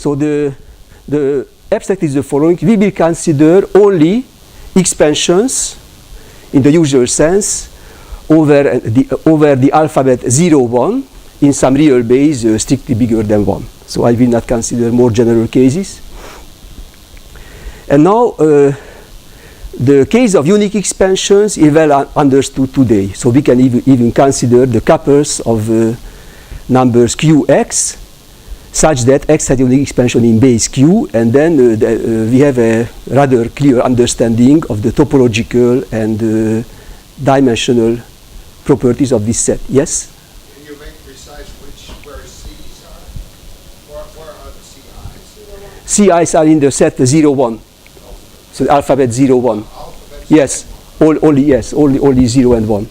So the abstract is the following. We will consider only expansions in the usual sense over the alphabet 0, 1 in some real base strictly bigger than 1. So I will not consider more general cases. And now the case of unique expansions is well understood today. So we can even consider the couples of numbers qx such that x has a unique expansion in base q, and then we have a rather clear understanding of the topological and dimensional properties of this set. Yes? Can you make precise where C's are? Where are the CIs? CIs are in the set 0, 1. So alphabet 0, 1. Yes, only 0 and 1.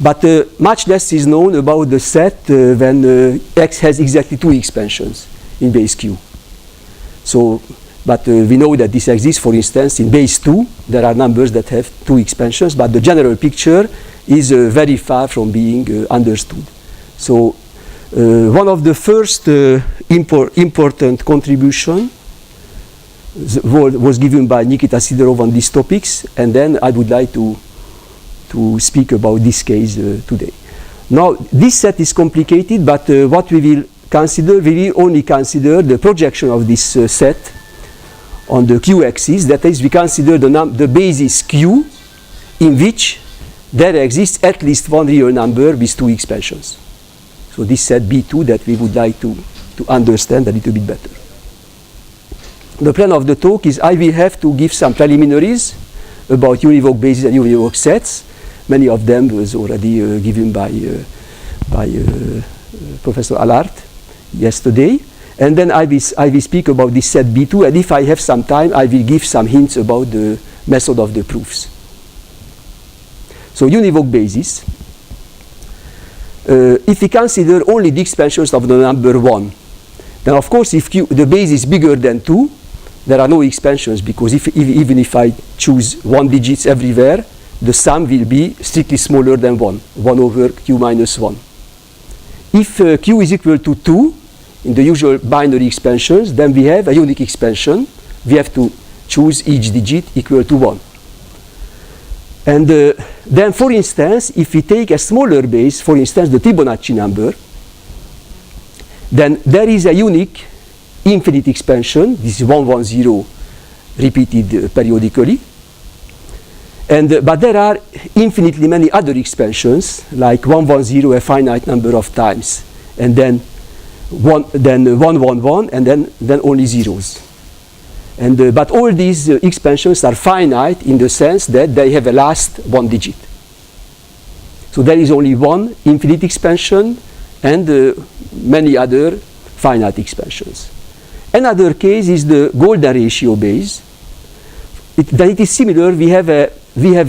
But much less is known about the set when x has exactly 2 expansions in base q. So, but we know that this exists. For instance, in base 2, there are numbers that have 2 expansions, but the general picture is very far from being understood. So, one of the first important contribution was given by Nikita Sidorov on these topics, and then I would like to speak about this case today. Now, this set is complicated, but what we will consider, we will only consider the projection of this set on the q-axis. That is, we consider the basis q in which there exists at least one real number with 2 expansions. So this set B2 that we would like to understand a little bit better. The plan of the talk is I will have to give some preliminaries about univoc bases and univoc sets. Many of them was already given by Professor Allard yesterday. And then I will speak about this set B2, and if I have some time, I will give some hints about the method of the proofs. So univoc basis. If we consider only the expansions of the number 1, then of course if the base is bigger than 2, there are no expansions, because even if I choose 1 digits everywhere, the sum will be strictly smaller than 1 over q minus 1. If q is equal to 2, in the usual binary expansions, then we have a unique expansion. We have to choose each digit equal to 1. And then, for instance, if we take a smaller base, for instance, the Fibonacci number, then there is a unique infinite expansion. This is 110 repeated periodically. But there are infinitely many other expansions, like 110 a finite number of times, and then 111, and then only zeros. But all these expansions are finite in the sense that they have a last 1 digit. So there is only one infinite expansion and many other finite expansions. Another case is the golden ratio base. Then it is similar. We have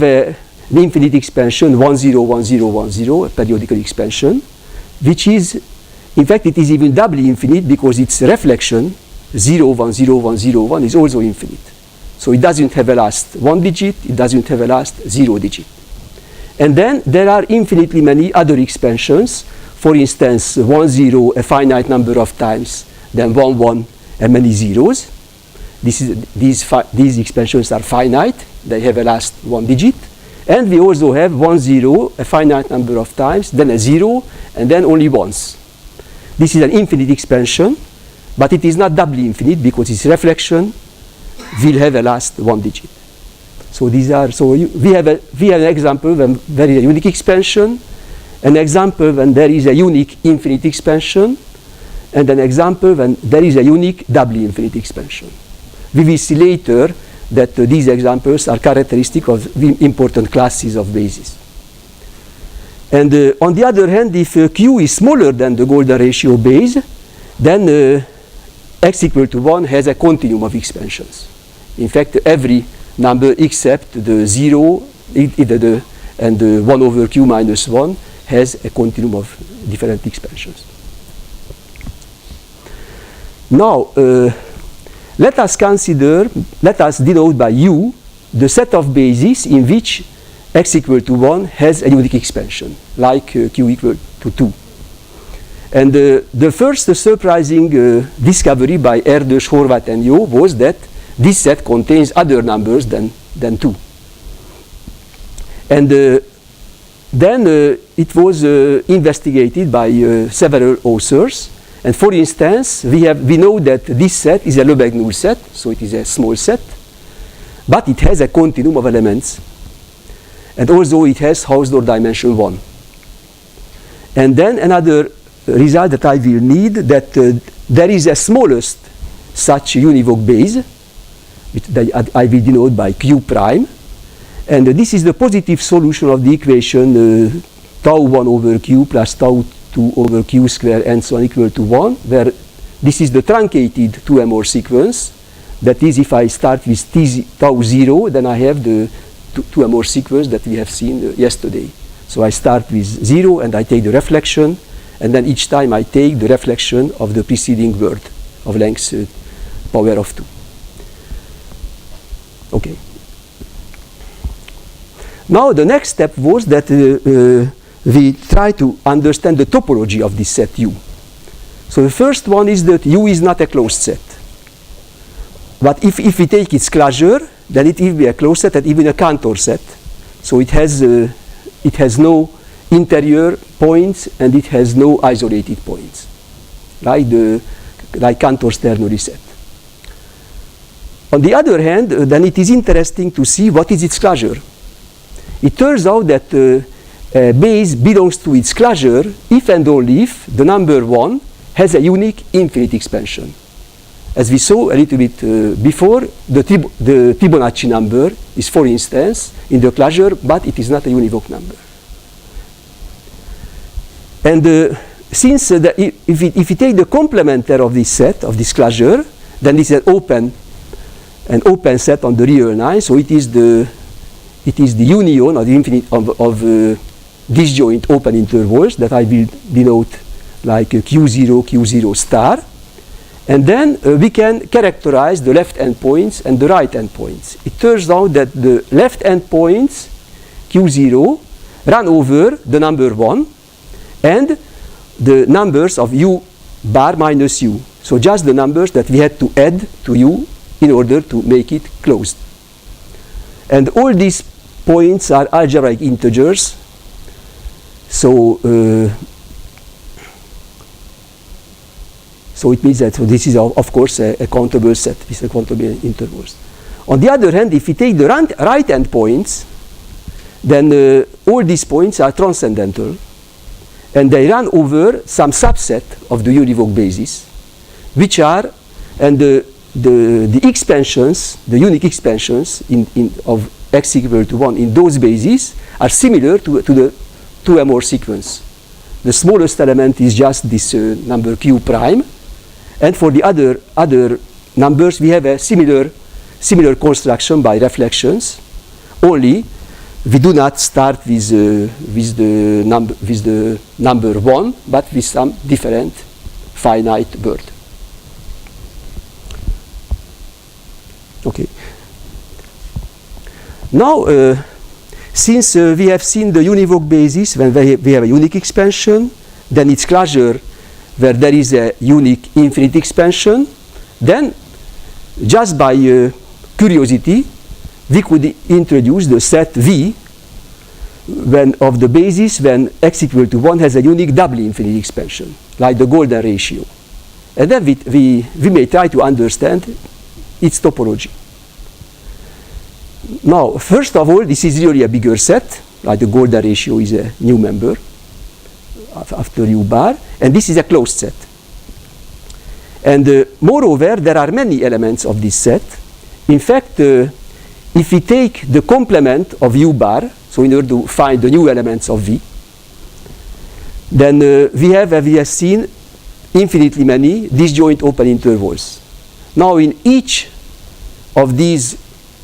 an infinite expansion 10 10 10, a periodical expansion, which is, in fact, it is even doubly infinite because its reflection 0 1 0 1 0 1 is also infinite. So it doesn't have a last 1 digit, it doesn't have a last 0 digit. And then there are infinitely many other expansions. For instance, 1 0 a finite number of times, then 1 1 and many zeros. These expansions are finite, they have a last 1 digit. And we also have 1 0 a finite number of times, then a 0, and then only once. This is an infinite expansion, but it is not doubly infinite because its reflection will have a last 1 digit. So we have an example when there is a unique expansion, an example when there is a unique infinite expansion, and an example when there is a unique doubly infinite expansion. We will see later that these examples are characteristic of important classes of bases. And on the other hand, if q is smaller than the golden ratio base, then x equal to 1 has a continuum of expansions. In fact, every number except the 0 and the 1 over q minus 1 has a continuum of different expansions. Now, let us denote by u the set of bases in which x equal to 1 has a unique expansion, like q equal to 2. And the first surprising discovery by Erdős, Horváth, and Jó was that this set contains other numbers than 2. And then it was investigated by several authors. And for instance, we know that this set is a Lebesgue null set, so it is a small set, but it has a continuum of elements. And also it has Hausdorff dimension 1. And then another result that I will need, that there is a smallest such univoc base, which I will denote by Q prime. And this is the positive solution of the equation tau 1 over Q plus tau 2 over Q square and so on equal to 1, where this is the truncated 2-more sequence. That is, if I start with tau 0, then I have the 2-more sequence that we have seen yesterday. So I start with 0 and I take the reflection, and then each time I take the reflection of the preceding word of length power of 2. Okay. Now the next step was that we try to understand the topology of this set U. So the first one is that U is not a closed set. But if we take its closure, then it will be a closed set and even a Cantor set. So it has no interior points and it has no isolated points, like Cantor's ternary set. On the other hand, then it is interesting to see what is its closure. It turns out that a base belongs to its closure if and only if the number 1 has a unique infinite expansion. As we saw a little bit before, the Fibonacci number is, for instance, in the closure, but it is not a univoc number. And since if we take the complementer of this set, of this closure, then this is an open set on the real line, so it is the union of the infinite of disjoint open intervals that I will denote like Q0, Q0 star. And then we can characterize the left endpoints and the right endpoints. It turns out that the left endpoints, Q0, run over the number 1 and the numbers of U bar minus U. So just the numbers that we had to add to U in order to make it closed. And all these points are algebraic integers. So it means that this is, of course, a countable set with countable intervals. On the other hand, if we take the right endpoints, then all these points are transcendental, and they run over some subset of the univoc bases, which are, and the expansions, the unique expansions of x equal to 1 in those bases are similar to the 2-more sequence. The smallest element is just this number Q prime. And for the other numbers, we have a similar construction by reflections. Only we do not start with the number 1, but with some different finite word. Okay. Now, since we have seen the univoc basis when we have a unique expansion, then its closure where there is a unique infinite expansion, then just by curiosity, we could introduce the set V of the basis when x equal to 1 has a unique doubly infinite expansion, like the golden ratio. And then we may try to understand its topology. Now, first of all, this is really a bigger set, like the golden ratio is a new member after U bar, and this is a closed set. And moreover, there are many elements of this set. In fact, if we take the complement of U bar, so in order to find the new elements of V, then we have seen infinitely many disjoint open intervals. Now, in each of these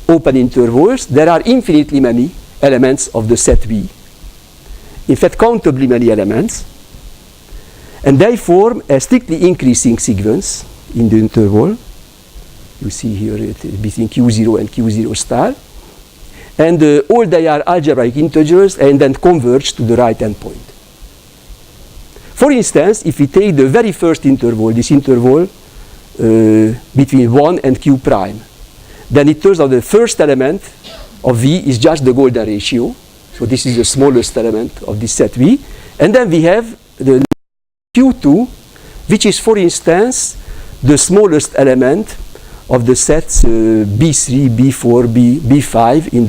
open intervals, there are infinitely many elements of the set V. In fact, countably many elements, and they form a strictly increasing sequence in the interval. You see here between Q0 and Q0 star, and all they are algebraic integers and then converge to the right endpoint. For instance, if we take the very first interval, this interval between 1 and q prime, then it turns out the first element of V is just the golden ratio. So this is the smallest element of this set V. And then we have the q2, which is, for instance, the smallest element of the sets B3, B4, B5 in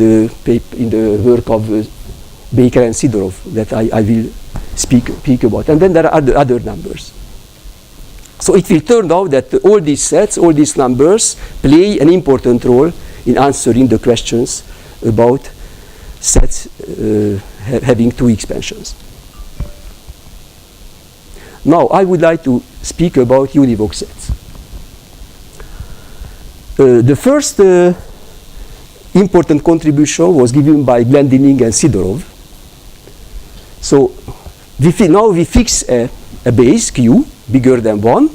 the work of Baker and Sidorov that I will speak about. And then there are other numbers. So it will turn out that all these sets, all these numbers play an important role in answering the questions about sets having two expansions. Now I would like to speak about univoc sets. The first important contribution was given by Glendinning and Sidorov. So now we fix a base Q bigger than 1,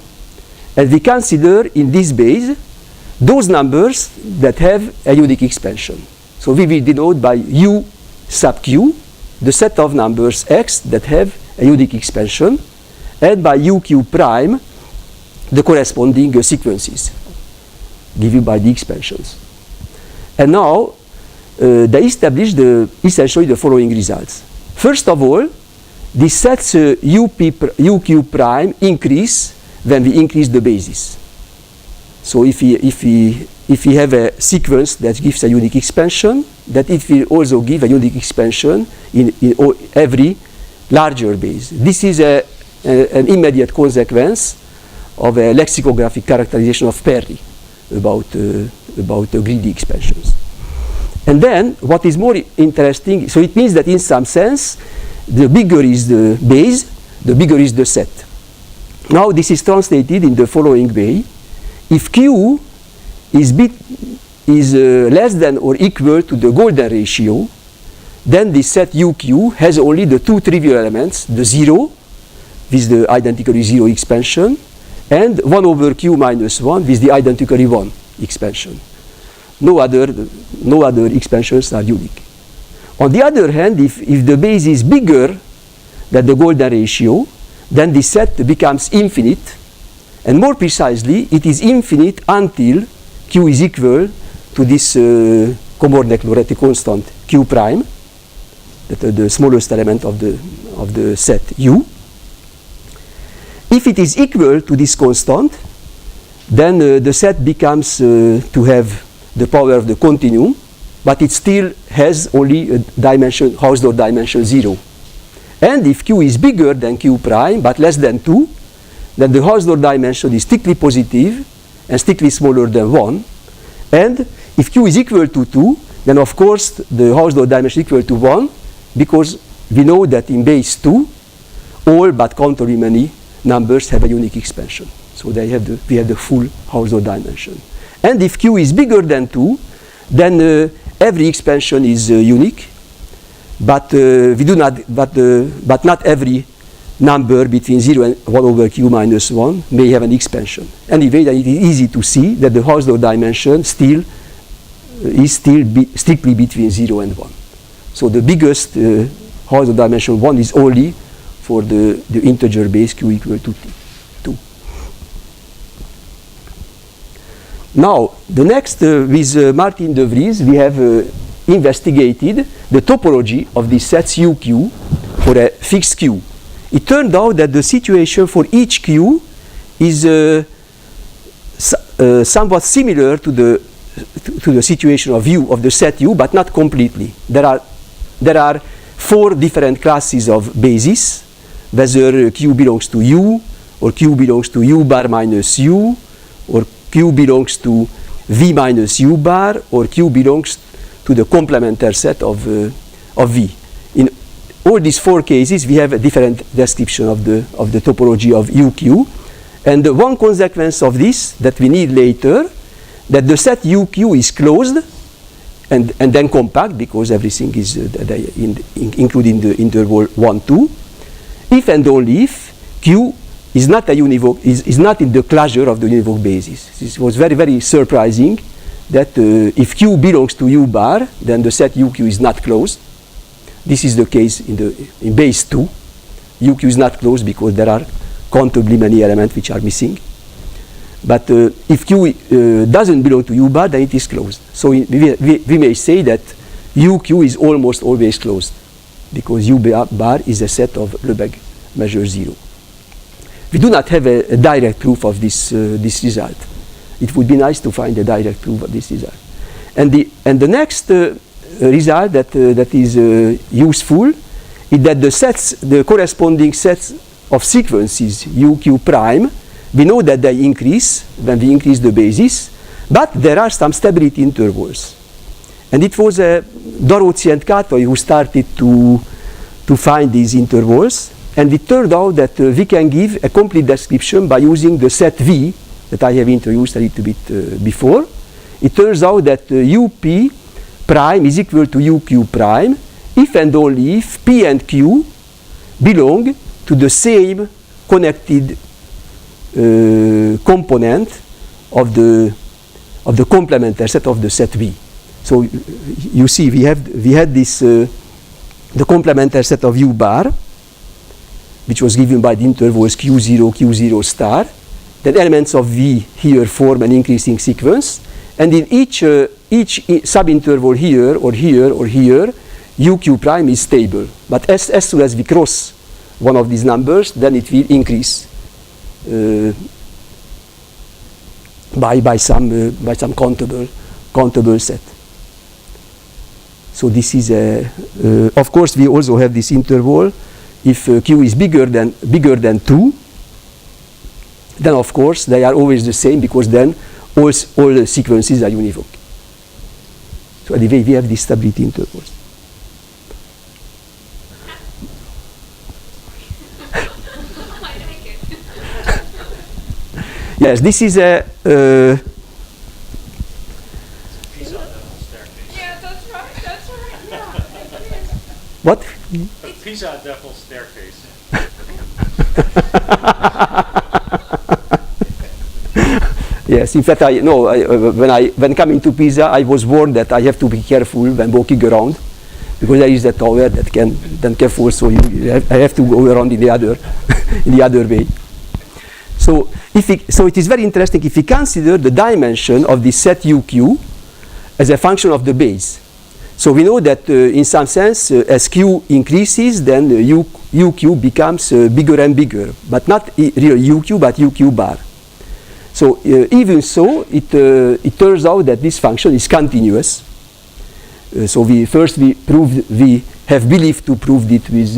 and we consider in this base those numbers that have a unique expansion. So we will denote by U sub Q the set of numbers X that have a unique expansion, and by UQ prime the corresponding sequences given by the expansions. And now they established essentially the following results. First of all, the sets UQ prime increase when we increase the basis. So if we have a sequence that gives a unique expansion, that it will also give a unique expansion in every larger base. This is an immediate consequence of a lexicographic characterization of Perry about greedy expansions. And then what is more interesting, so it means that in some sense the bigger is the base, the bigger is the set. Now this is translated in the following way. If Q is less than or equal to the golden ratio, then the set UQ has only the two trivial elements, the 0 with the identically 0 expansion, and 1 over Q minus 1 with the identically 1 expansion. No other expansions are unique. On the other hand, if the base is bigger than the golden ratio, then the set becomes infinite, and more precisely, it is infinite until Q is equal to this Komornik-Loretti constant Q prime, the smallest element of the set U. If it is equal to this constant, then the set becomes to have the power of the continuum, but it still has only a dimension, Hausdorff dimension 0. And if Q is bigger than Q prime, but less than 2, then the Hausdorff dimension is strictly positive and strictly smaller than 1. And if Q is equal to 2, then of course the Hausdorff dimension is equal to 1, because we know that in base 2, all but countably many numbers have a unique expansion. So we have the full Hausdorff dimension. And if Q is bigger than 2, then every expansion is unique, but not every number between 0 and 1 over Q minus 1 may have an expansion. Anyway, then it is easy to see that the Hausdorff dimension is strictly between 0 and 1. So the biggest Hausdorff dimension 1 is only for the integer base Q equal to 2. Now, the next, with Martijn de Vries, we have investigated the topology of the sets UQ for a fixed Q. It turned out that the situation for each Q is somewhat similar to the situation of U, of the set U, but not completely. There are 4 different classes of bases, whether Q belongs to U, or Q belongs to U bar minus U, or Q belongs to V minus U bar, or Q belongs to the complementary set of V. In all these 4 cases, we have a different description of the topology of UQ. And one consequence of this that we need later, that the set UQ is closed and then compact, because everything is including the interval 1, 2, if and only if Q is not a univoc, is not in the closure of the univoc basis. This was very, very surprising that if Q belongs to U bar, then the set UQ is not closed. This is the case in base 2, UQ is not closed because there are countably many elements which are missing. But if Q doesn't belong to U bar, then it is closed. So we may say that UQ is almost always closed because U bar is a set of Lebesgue measure 0. We do not have a direct proof of this result. It would be nice to find a direct proof of this result. And the next result that is useful is that the corresponding sets of sequences UQ prime, we know that they increase when we increase the basis, but there are some stability intervals. And it was Dorothy and Katoy who started to find these intervals, and it turned out that we can give a complete description by using the set V that I have introduced a little bit before. It turns out that UP prime is equal to UQ prime if and only if P and Q belong to the same connected component of the complementary set of the set V. So you see we had this the complementary set of U bar, which was given by the intervals Q0, Q0 star. Then elements of V here form an increasing sequence, and in each subinterval here or here or here, UQ prime is stable. But as soon as we cross one of these numbers, then it will increase by some countable set. So this is of course we also have this interval. If Q is bigger than 2, then of course they are always the same because then all the sequences are univoc. So anyway, we have these stability intervals. Yes, this is a Pisa staircase. Yeah, that's right, yeah. what? The Pisa devil staircase. Yes, in fact, when coming to Pisa, I was warned that I have to be careful when walking around because there is a tower that can fall, so I have to go around in the other way. So it is very interesting if we consider the dimension of the set UQ as a function of the base. So we know that in some sense, as Q increases, then UQ becomes bigger and bigger, but not real UQ, but UQ bar. So even so, it turns out that this function is continuous. So we have believed to prove it with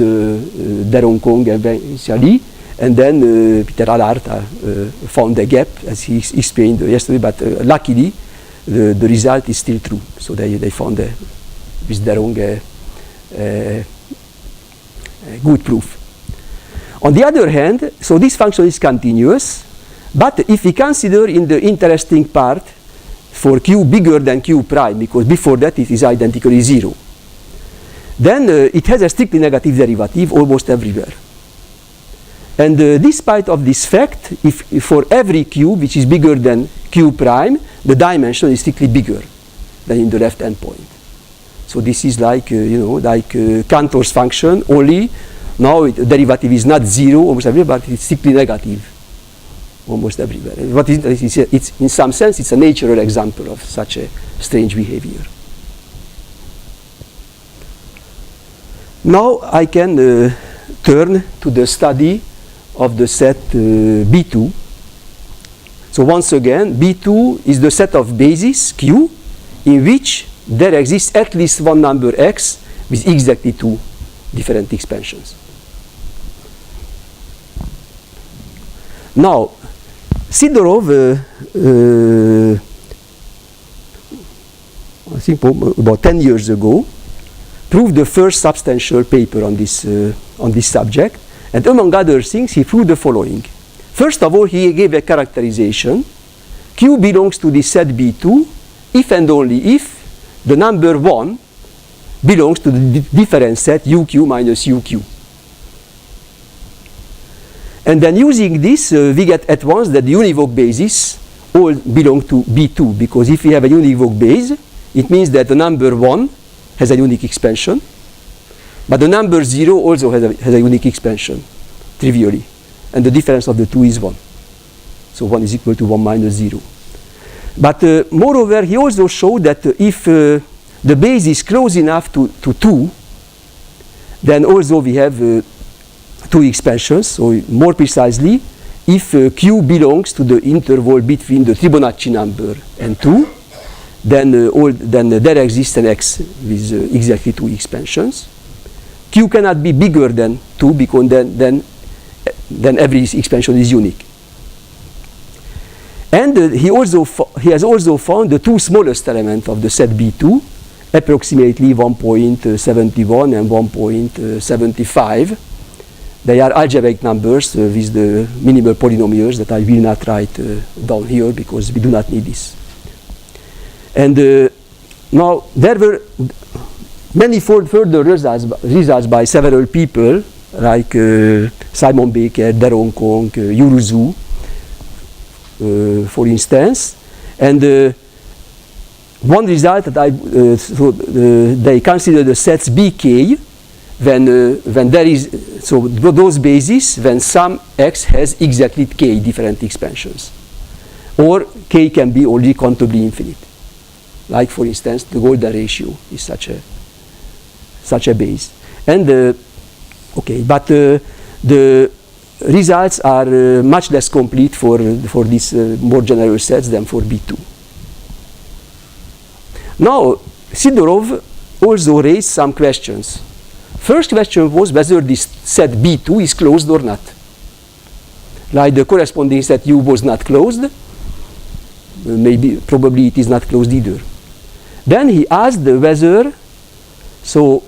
Deron Kong and eventually, and then Peter Allard found a gap, as he explained yesterday, but luckily the result is still true. So they found with Derong a good proof. On the other hand, so this function is continuous, but if we consider in the interesting part for Q bigger than Q prime, because before that it is identically 0, then it has a strictly negative derivative almost everywhere. And despite of this fact, if for every Q which is bigger than Q prime, the dimension is strictly bigger than in the left hand point. So this is like Cantor's function, only now the derivative is not 0 almost everywhere, but it's strictly negative almost everywhere. What is it's in some sense it's a natural example of such a strange behavior. Now I can turn to the study of the set B2. So once again, B2 is the set of bases Q in which there exists at least one number x with exactly 2 different expansions. Now, Sidorov, I think about 10 years ago, proved the first substantial paper on this subject, and among other things, he proved the following. First of all, he gave a characterization. Q belongs to the set B2 if and only if the number 1 belongs to the different set UQ minus UQ. And then using this, we get at once that the univoc bases all belong to B2, because if we have a univoc base, it means that the number 1 has a unique expansion, but the number 0 also has a unique expansion. trivially. And the difference of the two is 1. So 1 is equal to 1 minus 0. But moreover, he also showed that if the base is close enough to 2, then also we have 2 expansions. So more precisely, if Q belongs to the interval between the Fibonacci number and 2, then there exists an X with exactly 2 expansions. Q cannot be bigger than 2 because then every expansion is unique. And he has also found the 2 smallest elements of the set B2, approximately 1.71 and 1.75. They are algebraic numbers with the minimal polynomials that I will not write down here because we do not need this. And now there were many further results by several people like Simon Baker, Daron Kong, Yuruzu, for instance. And one result that they consider the sets BK when there is, so those bases when some X has exactly K different expansions. Or K can be only countably infinite. Like for instance, the Golden ratio is such a base. And okay, but the results are much less complete for these more general sets than for B2. Now, Sidorov also raised some questions. First question was whether this set B2 is closed or not. Like the corresponding set U was not closed, probably it is not closed either. Then he asked whether, so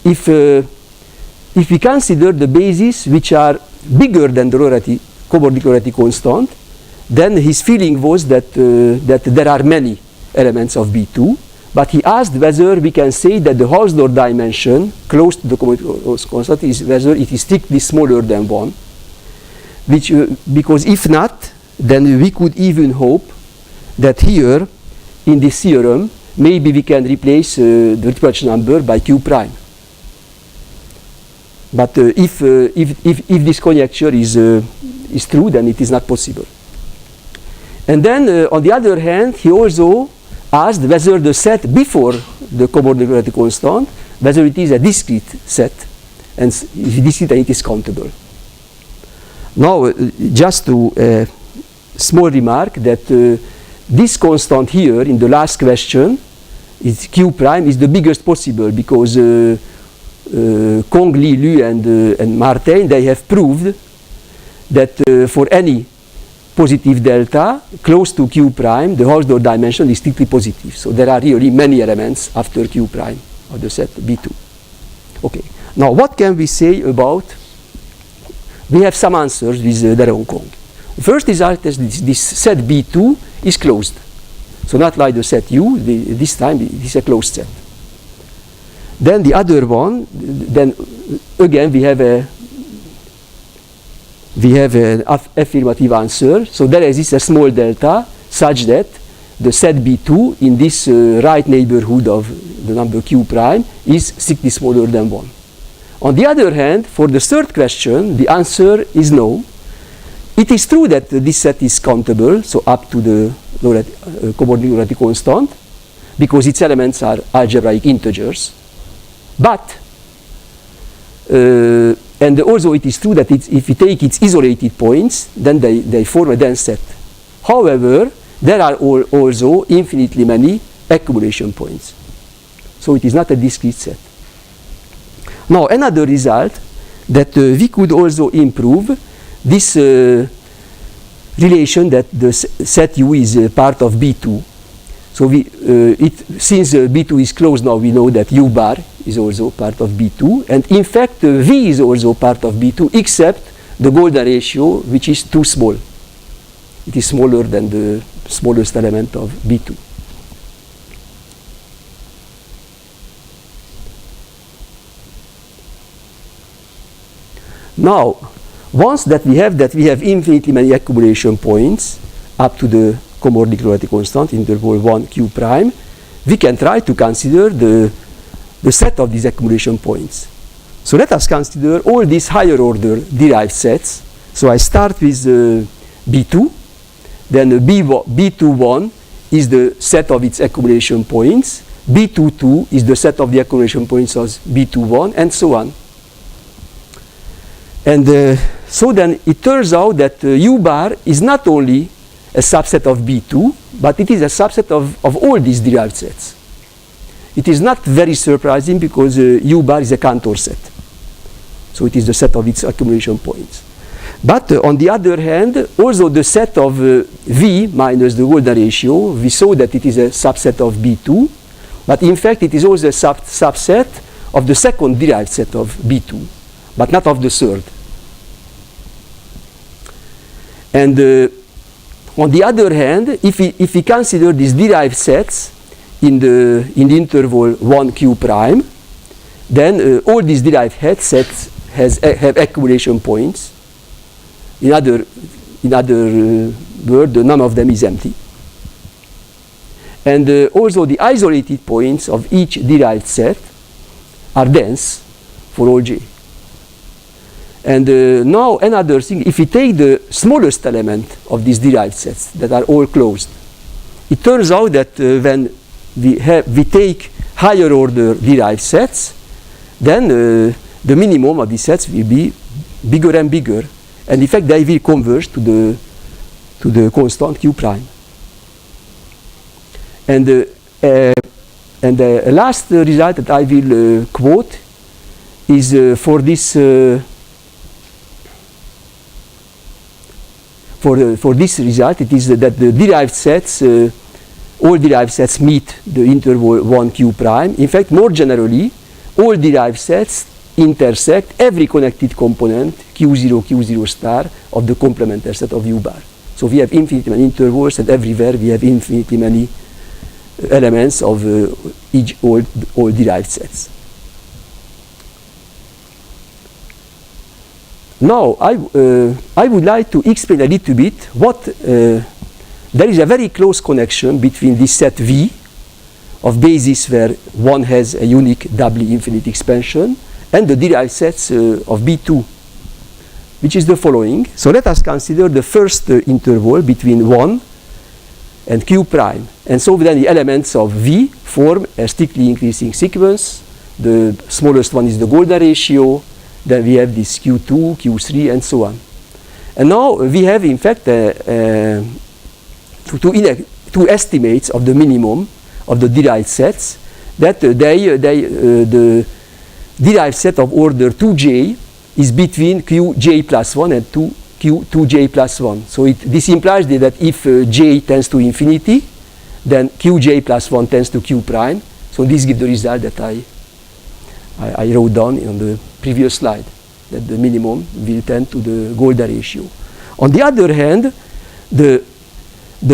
if we consider the bases which are bigger than the Komornik Lorentzi constant, then his feeling was that there are many elements of B2, but he asked whether we can say that the Hausdorff dimension close to the Komornik Lorentzi constant is whether it is strictly smaller than 1, because if not, then we could even hope that here in this theorem maybe we can replace the Fibonacci number by Q prime. But if this conjecture is true, then it is not possible. And then, on the other hand, he also asked whether the set before the Komornik Lorentzi constant, whether it is a discrete set, and if it is discrete, then it is countable. Now, just to small remark that this constant here in the last question, is Q prime, is the biggest possible because Kong, Li, Lu, and Martijn, they have proved that for any positive delta close to Q prime, the Hausdorff dimension is strictly positive. So there are really many elements after Q prime of the set B2. Okay. Now what can we say about? We have some answers with Daron Kong. First result is this set B2 is closed. So not like the set U. This time it is a closed set. Then the other one, then again we have an affirmative answer. So there exists a small delta such that the set B2 in this right neighborhood of the number Q prime is strictly smaller than 1. On the other hand, for the third question, the answer is no. It is true that this set is countable, so up to the Komornik Lorentzi constant, because its elements are algebraic integers. But, and also it is true that if we take its isolated points, then they form a dense set. However, there are also infinitely many accumulation points. So it is not a discrete set. Now, another result that we could also improve this relation that the set U is part of B2. So since B2 is closed now, we know that U bar is also part of B2, and in fact V is also part of B2 except the Golden ratio, which is too small. It is smaller than the smallest element of B2. Now, once that we have infinitely many accumulation points up to the Komornik Lorentzi constant interval 1 Q prime, we can try to consider the set of these accumulation points. So let us consider all these higher order derived sets. So I start with B2, then B21 is the set of its accumulation points, B22 is the set of the accumulation points of B21, and so on. And so then it turns out that U bar is not only a subset of B2, but it is a subset of all these derived sets. It is not very surprising because U bar is a Cantor set. So it is the set of its accumulation points. But on the other hand, also the set of V minus the Golden ratio, we saw that it is a subset of B2, but in fact it is also a subset of the second derived set of B2, but not of the third. And on the other hand, if we consider these derived sets in the interval 1q prime, then all these derived sets have accumulation points. In other words, none of them is empty. And also the isolated points of each derived set are dense for all j. And now another thing, if we take the smallest element of these derived sets that are all closed, it turns out that when we take higher order derived sets, then the minimum of these sets will be bigger and bigger. And in fact, they will converge to the constant q prime. And the last result that I will quote is for this for this result. It is that the derived sets, all derived sets meet the interval 1q prime. In fact, more generally, all derived sets intersect every connected component q0, q0 star of the complementary set of U bar. So we have infinitely many intervals, and everywhere we have infinitely many elements of all derived sets. Now I would like to explain a little bit what there is a very close connection between this set V of bases where one has a unique doubly infinite expansion and the derived sets of B2, which is the following. So let us consider the first interval between 1 and q prime. And so then the elements of V form a strictly increasing sequence. The smallest one is the Golden ratio. Then we have this q2, q3, and so on. And now we have, in fact, two estimates of the minimum of the derived sets that the derived set of order 2j is between qj plus 1 and q2j plus 1. So this implies that if j tends to infinity, then qj plus 1 tends to q prime. So this gives the result that I wrote down on the previous slide, that the minimum will tend to the Golden ratio. On the other hand, the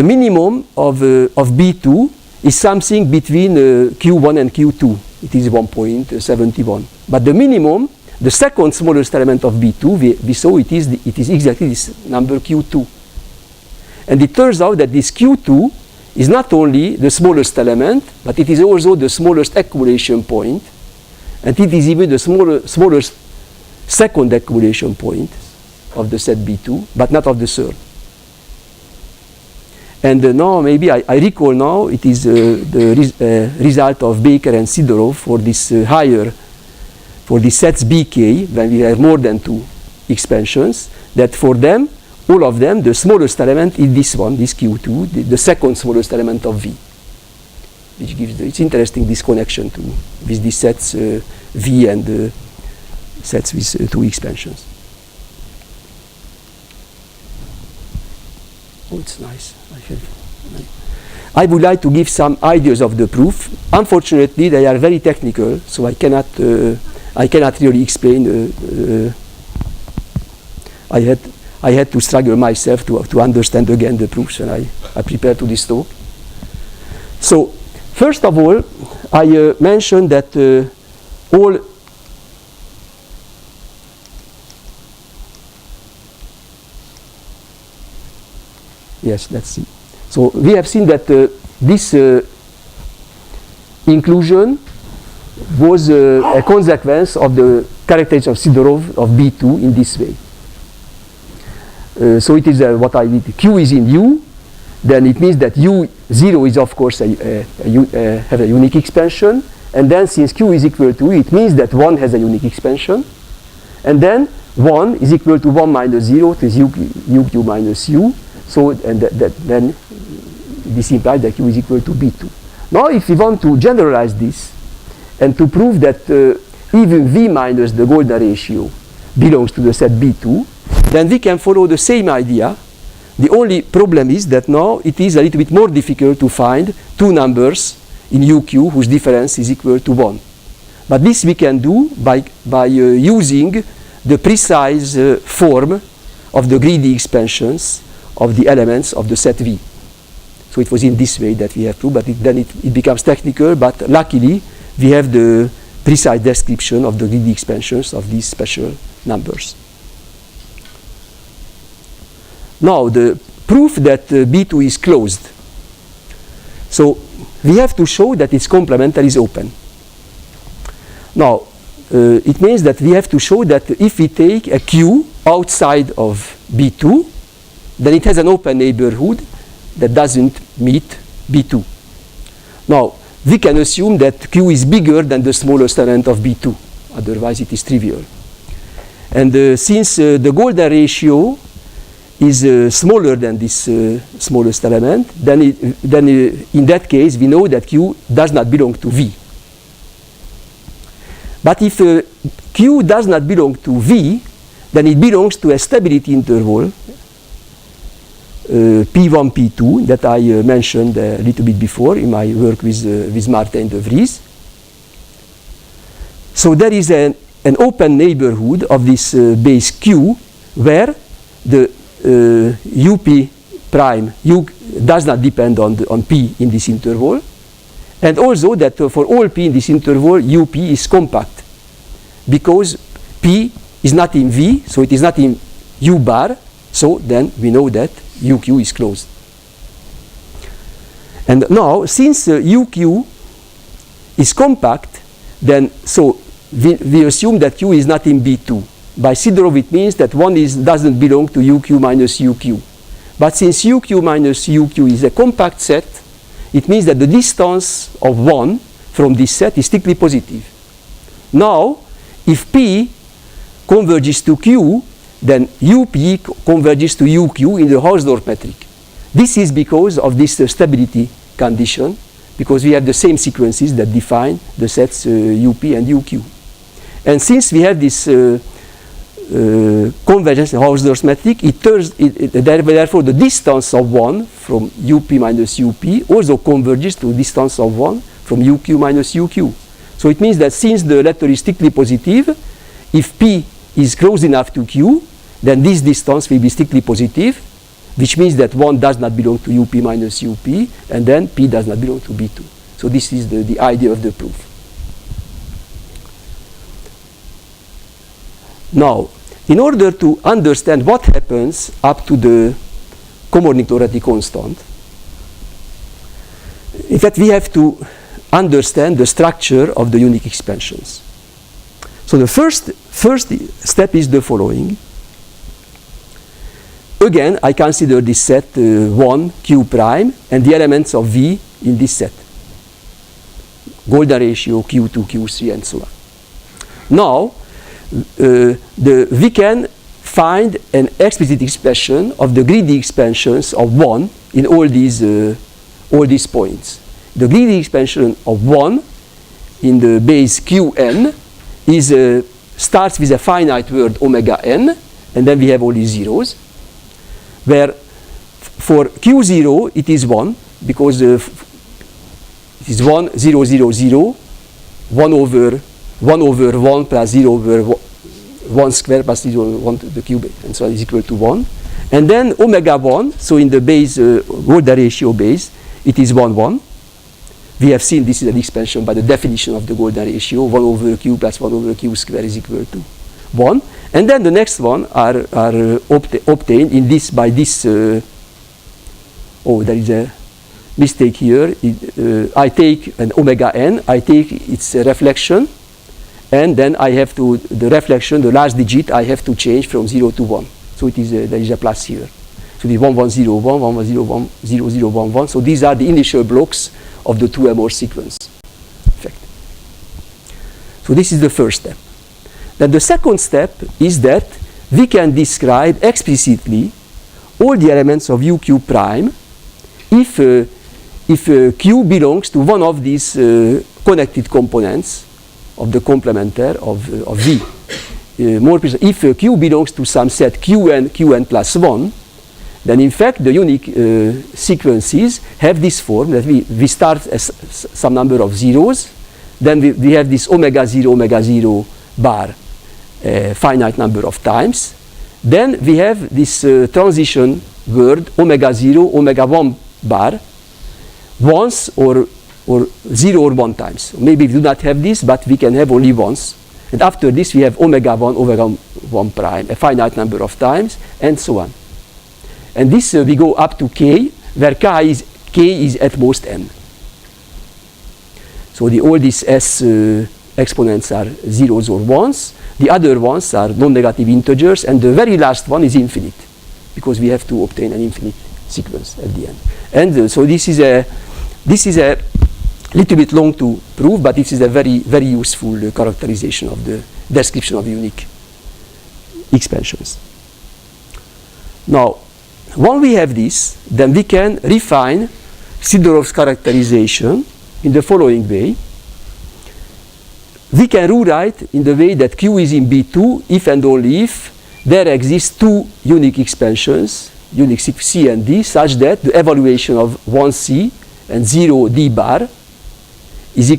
minimum of B2 is something between q1 and q2. It is 1.71. But the minimum, the second smallest element of B2, we saw it is exactly this number q2. And it turns out that this q2 is not only the smallest element, but it is also the smallest accumulation point. And it is even the smallest second accumulation point of the set B2, but not of the third. And now maybe I recall now it is the result of Baker and Sidorov for this for the sets BK, when we have more than two expansions, that for them, all of them, the smallest element is this one, this Q2, the second smallest element of V. Which gives it's interesting, this connection with these sets V and sets with two expansions. Oh, it's nice. I would like to give some ideas of the proof. Unfortunately, they are very technical, so I cannot really explain. I had to struggle myself to understand again the proofs when I prepared to this talk. So, first of all, I mentioned that all yes, let's see. So we have seen that this inclusion was a consequence of the characteristic of Sidorov of B2 in this way. So it is what I did. Q is in U, then it means that U0 is of course have a unique expansion, and then since Q is equal to U, it means that 1 has a unique expansion, and then 1 is equal to 1 minus 0, it is UQ minus U, so and then this implies that Q is equal to B2. Now if we want to generalize this and to prove that even V minus the golden ratio belongs to the set B2, then we can follow the same idea. The only problem is that now it is a little bit more difficult to find two numbers in UQ whose difference is equal to 1. But this we can do by using the precise form of the greedy expansions of the elements of the set V. So it was in this way that we have to, but then it becomes technical, but luckily we have the precise description of the greedy expansions of these special numbers. Now the proof that B2 is closed. So we have to show that its complementary is open. Now it means that we have to show that if we take a Q outside of B2, then it has an open neighborhood that doesn't meet B2. Now we can assume that Q is bigger than the smallest element of B2, otherwise it is trivial. And since the golden ratio is smaller than this smallest element, then in that case we know that Q does not belong to V. But if Q does not belong to V, then it belongs to a stability interval P1, P2 that I mentioned a little bit before in my work with Martijn de Vries. So there is an open neighborhood of this base Q where the UP prime U does not depend on P in this interval, and also that for all P in this interval UP is compact because P is not in V, so it is not in U bar, so then we know that UQ is closed. And now since UQ is compact, then so we assume that Q is not in B2. By Sidorov it means that one doesn't belong to UQ minus UQ. But since UQ minus UQ is a compact set, it means that the distance of 1 from this set is strictly positive. Now, if P converges to Q, then UP converges to UQ in the Hausdorff metric. This is because of this stability condition, because we have the same sequences that define the sets UP and UQ. And since we have this convergence in Hausdorff metric, therefore the distance of 1 from UP minus UP also converges to distance of 1 from UQ minus UQ. So it means that since the letter is strictly positive, if P is close enough to Q, then this distance will be strictly positive, which means that 1 does not belong to UP minus UP, and then P does not belong to B2. So this is the idea of the proof. Now, in order to understand what happens up to the Komornik-Lorenzi constant, in fact we have to understand the structure of the unique expansions. So the first step is the following. Again, I consider this set 1 Q prime and the elements of V in this set. Golden ratio Q2, Q3 and so on. Now, we can find an explicit expression of the greedy expansions of 1 in all these points. The greedy expansion of 1 in the base Qn is starts with a finite word omega n, and then we have all these zeros, where for Q0 it is 1 because it is 1, 0, 0, 0, 1 over 1 plus 0 over 1 square plus 0 over 1 to the cube, and so on is equal to 1. And then omega 1, so in the base, golden ratio base, it is 1, 1. We have seen this is an expansion by the definition of the golden ratio. 1 over q plus 1 over q square is equal to 1. And then the next one are obtained in this by this. Oh, there is a mistake here. I take an omega n, I take its reflection, and then I have to, the reflection, the last digit, I have to change from 0 to 1. So it is there is a plus here. So the 1 1 0 1 1 1 0 1 0 0 1 1. So these are the initial blocks of the 2M sequence. Effect. So this is the first step. Then the second step is that we can describe explicitly all the elements of UQ prime if Q belongs to one of these connected components of the complementaire of V. More precisely, if Q belongs to some set Qn plus 1, then in fact the unique sequences have this form that we start as some number of zeros, then we have this omega 0 bar finite number of times, then we have this transition word omega 0 omega 1 bar once or 0 or 1 times. Maybe we do not have this, but we can have only once. And after this we have omega 1 prime, a finite number of times, and so on. And this we go up to k, where k is at most n. So all these s exponents are zeros or ones. The other ones are non-negative integers, and the very last one is infinite, because we have to obtain an infinite sequence at the end. And so this is a little bit long to prove, but this is a very, very useful characterization of the description of unique expansions. Now, when we have this, then we can refine Sidorov's characterization in the following way. We can rewrite in the way that Q is in B2 if and only if there exist two unique expansions, unique C and D, such that the evaluation of 1C and 0 D bar is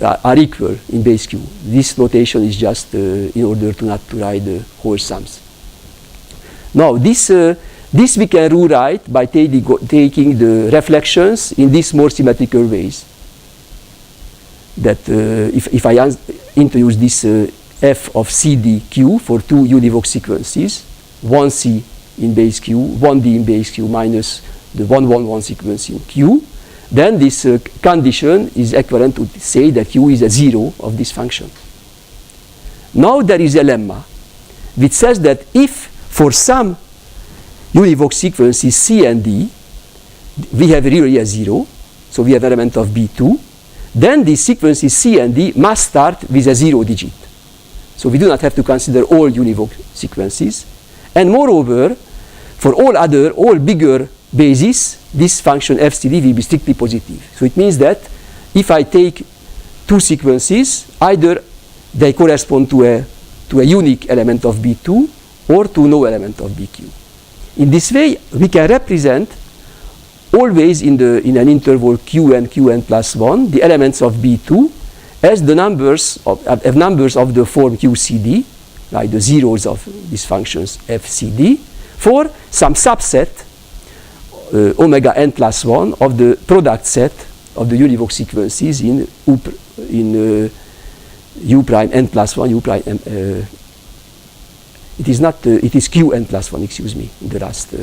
are equal in base Q. This notation is just in order to not to write the whole sums. Now this we can rewrite by taking the reflections in these more symmetrical ways. That if I introduce this f of CDQ for two univoc sequences, 1C in base Q, 1D in base Q minus the 1 1 1 sequence in Q, then this condition is equivalent to say that Q is a zero of this function. Now there is a lemma which says that if for some univoc sequences C and D we have really a zero, so we have element of B2, then these sequences C and D must start with a 0 digit. So we do not have to consider all univoc sequences. And moreover, for all bigger bases, this function FCD will be strictly positive. So it means that if I take two sequences, either they correspond to a unique element of B2 or to no element of BQ. In this way, we can represent always in an interval Qn plus 1 the elements of B2 as the numbers of the form QCD, like the zeros of these functions FCD, for some subset omega n plus 1 of the product set of the univoc sequences in U prime n plus 1 U prime m, it is not it is Qn plus 1, excuse me, in the last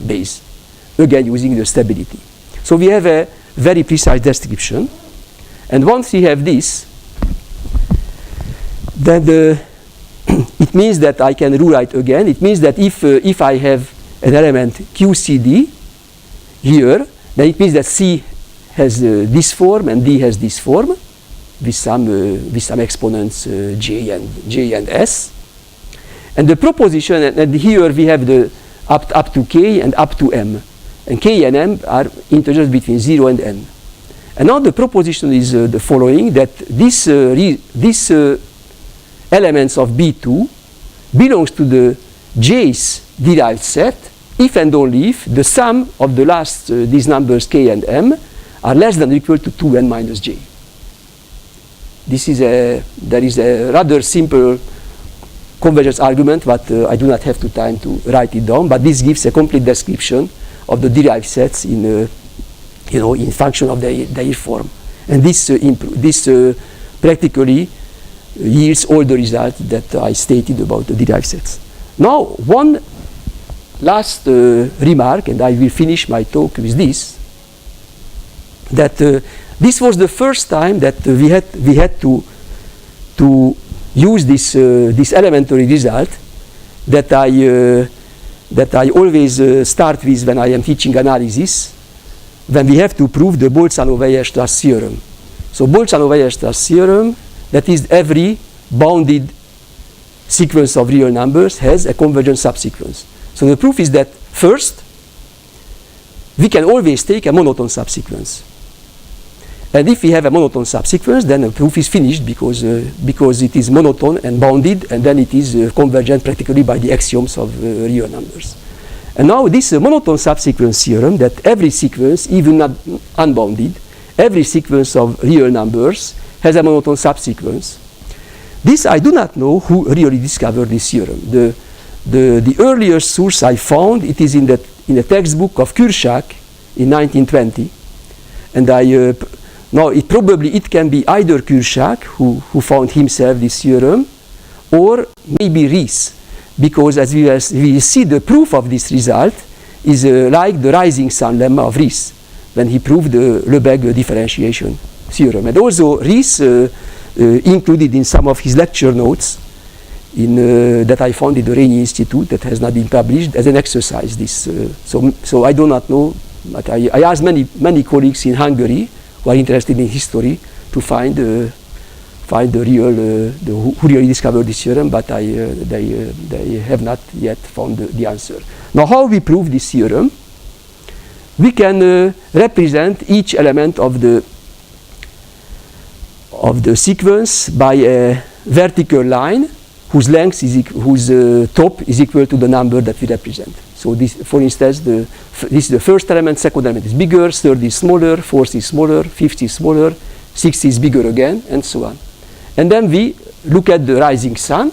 base, again using the stability. So we have a very precise description, and once we have this, then it means that I can rewrite again. It means that if I have an element QCD here, then it means that C has this form and D has this form with some exponents J and S. And the proposition, and here we have the up to K and up to M. And K and M are integers between 0 and N. And now the proposition is the following, that this elements of B2 belongs to the J's derived set if and only if the sum of the last these numbers K and M are less than or equal to 2N minus J. There is a rather simple convergence argument, but I do not have the time to write it down. But this gives a complete description of the derived sets in function of their form, and this practically yields all the results that I stated about the derived sets. Now, one last remark, and I will finish my talk with this: that this was the first time that we had to use this elementary result that I always start with when I am teaching analysis, when we have to prove the Bolzano-Weierstrass theorem. So Bolzano-Weierstrass theorem, that is every bounded sequence of real numbers has a convergent subsequence. So the proof is that first, we can always take a monotone subsequence. And if we have a monotone subsequence, then the proof is finished because it is monotone and bounded, and then it is convergent practically by the axioms of real numbers. And now this monotone subsequence theorem, that every sequence, even not unbounded, every sequence of real numbers has a monotone subsequence. This I do not know who really discovered this theorem. The earliest source I found, it is in the textbook of Kurczak in 1920, and now it can be either Kurczak who found himself this theorem, or maybe Vries, because as we see, the proof of this result is like the rising sun lemma of Vries when he proved the Lebesgue differentiation theorem. And also Vries included in some of his lecture notes that I found in the Renyi Institute, that has not been published, as an exercise. So I do not know, but I asked many colleagues in Hungary who are interested in history to find the real who really discovered this theorem, but they have not yet found the answer. Now, how we prove this theorem? We can represent each element of the sequence by a vertical line whose length whose top is equal to the number that we represent. So this, for instance, this is the first element, second element is bigger, third is smaller, fourth is smaller, fifth is smaller, sixth is bigger again, and so on. And then we look at the rising sun,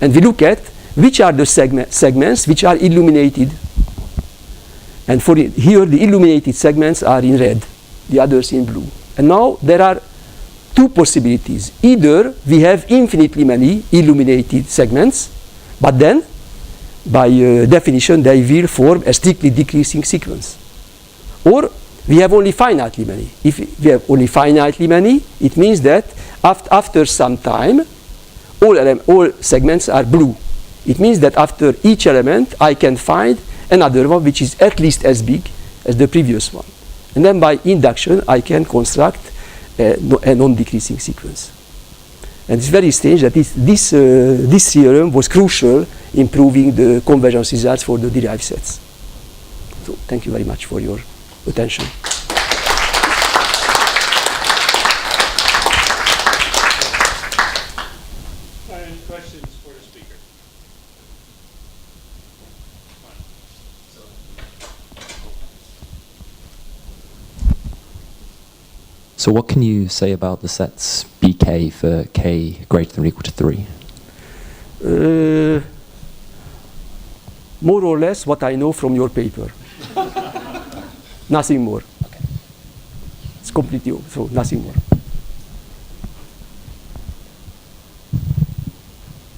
and we look at which are the segments which are illuminated. And here the illuminated segments are in red, the others in blue. And now there are two possibilities. Either we have infinitely many illuminated segments, but then by definition they will form a strictly decreasing sequence. Or we have only finitely many. If we have only finitely many, it means that after some time all segments are blue. It means that after each element I can find another one which is at least as big as the previous one. And then by induction I can construct a non-decreasing sequence. And it's very strange that this theorem was crucial in proving the convergence results for the derived sets. So thank you very much for your attention. Any questions for the speaker? So what can you say about the sets BK for k greater than or equal to 3? More or less what I know from your paper. Nothing more. Okay. It's completely so nothing more.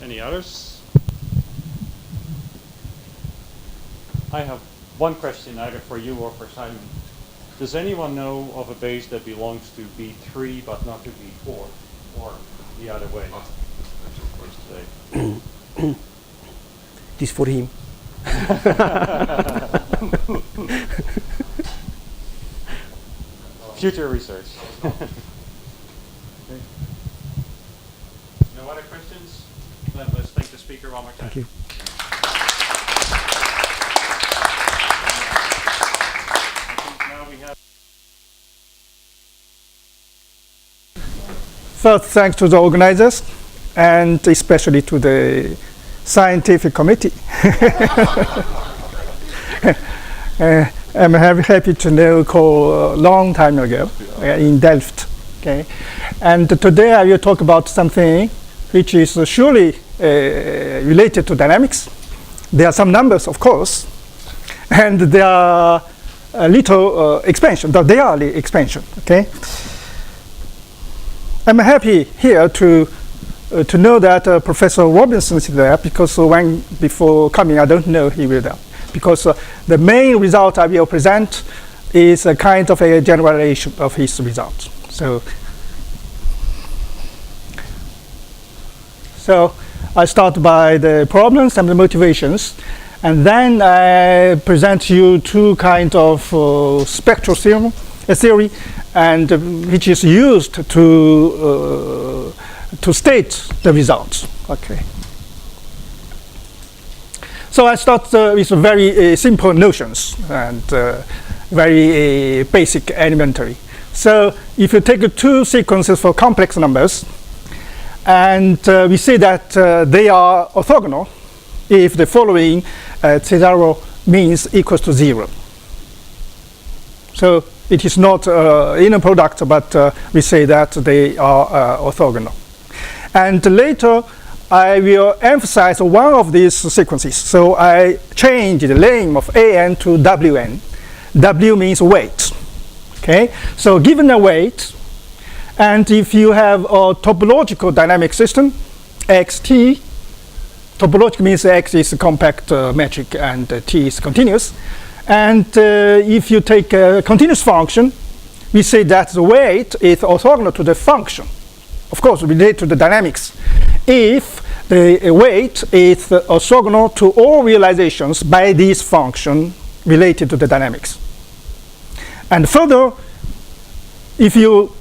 Any others? I have one question either for you or for Simon. Does anyone know of a base that belongs to B3 but not to B4, or the other way? It is for him. Future research. Okay. No other questions? Then let's thank the speaker one more time. Thank you. First, thanks to the organizers, and especially to the scientific committee. I'm happy to know Cole a long time ago in Delft. Okay, and today I will talk about something which is surely related to dynamics. There are some numbers, of course, and there are a little expansion. They are the expansion. Okay. I'm happy here to know that Professor Robinson is there, because when before coming I don't know he will there, because the main result I will present is a kind of a generalization of his result. So I start by the problems and the motivations, and then I present you two kind of spectral theory, and which is used to state the results. Okay. So I start with very simple notions and very basic elementary. So if you take two sequences for complex numbers, and we say that they are orthogonal if the following Cesaro means equals to 0. So it is not inner product, but we say that they are orthogonal. And later, I will emphasize one of these sequences. So I change the name of AN to WN. W means weight. Okay. So given a weight, and if you have a topological dynamic system, xt, topological means x is a compact metric and t is continuous. And if you take a continuous function, we say that the weight is orthogonal to the function. Of course, related to the dynamics. If the weight is orthogonal to all realizations by this function related to the dynamics. And further, if you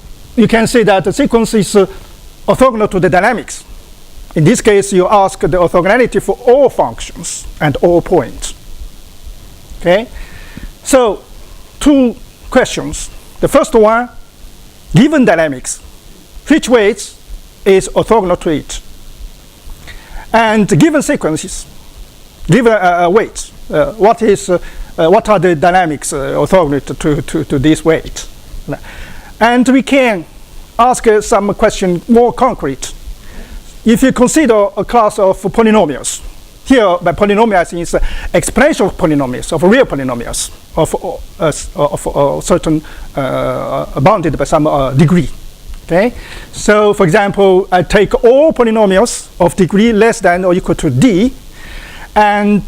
can say that the sequence is orthogonal to the dynamics. In this case, you ask the orthogonality for all functions and all points. Okay? So, two questions. The first one, given dynamics, which weight is orthogonal to it? And given sequences, given weights, what are the dynamics orthogonal to this weight? And we can ask some question more concrete. If you consider a class of polynomials, here by polynomials means exponential polynomials, of real polynomials, of certain bounded by some degree. Okay, so for example, I take all polynomials of degree less than or equal to d, and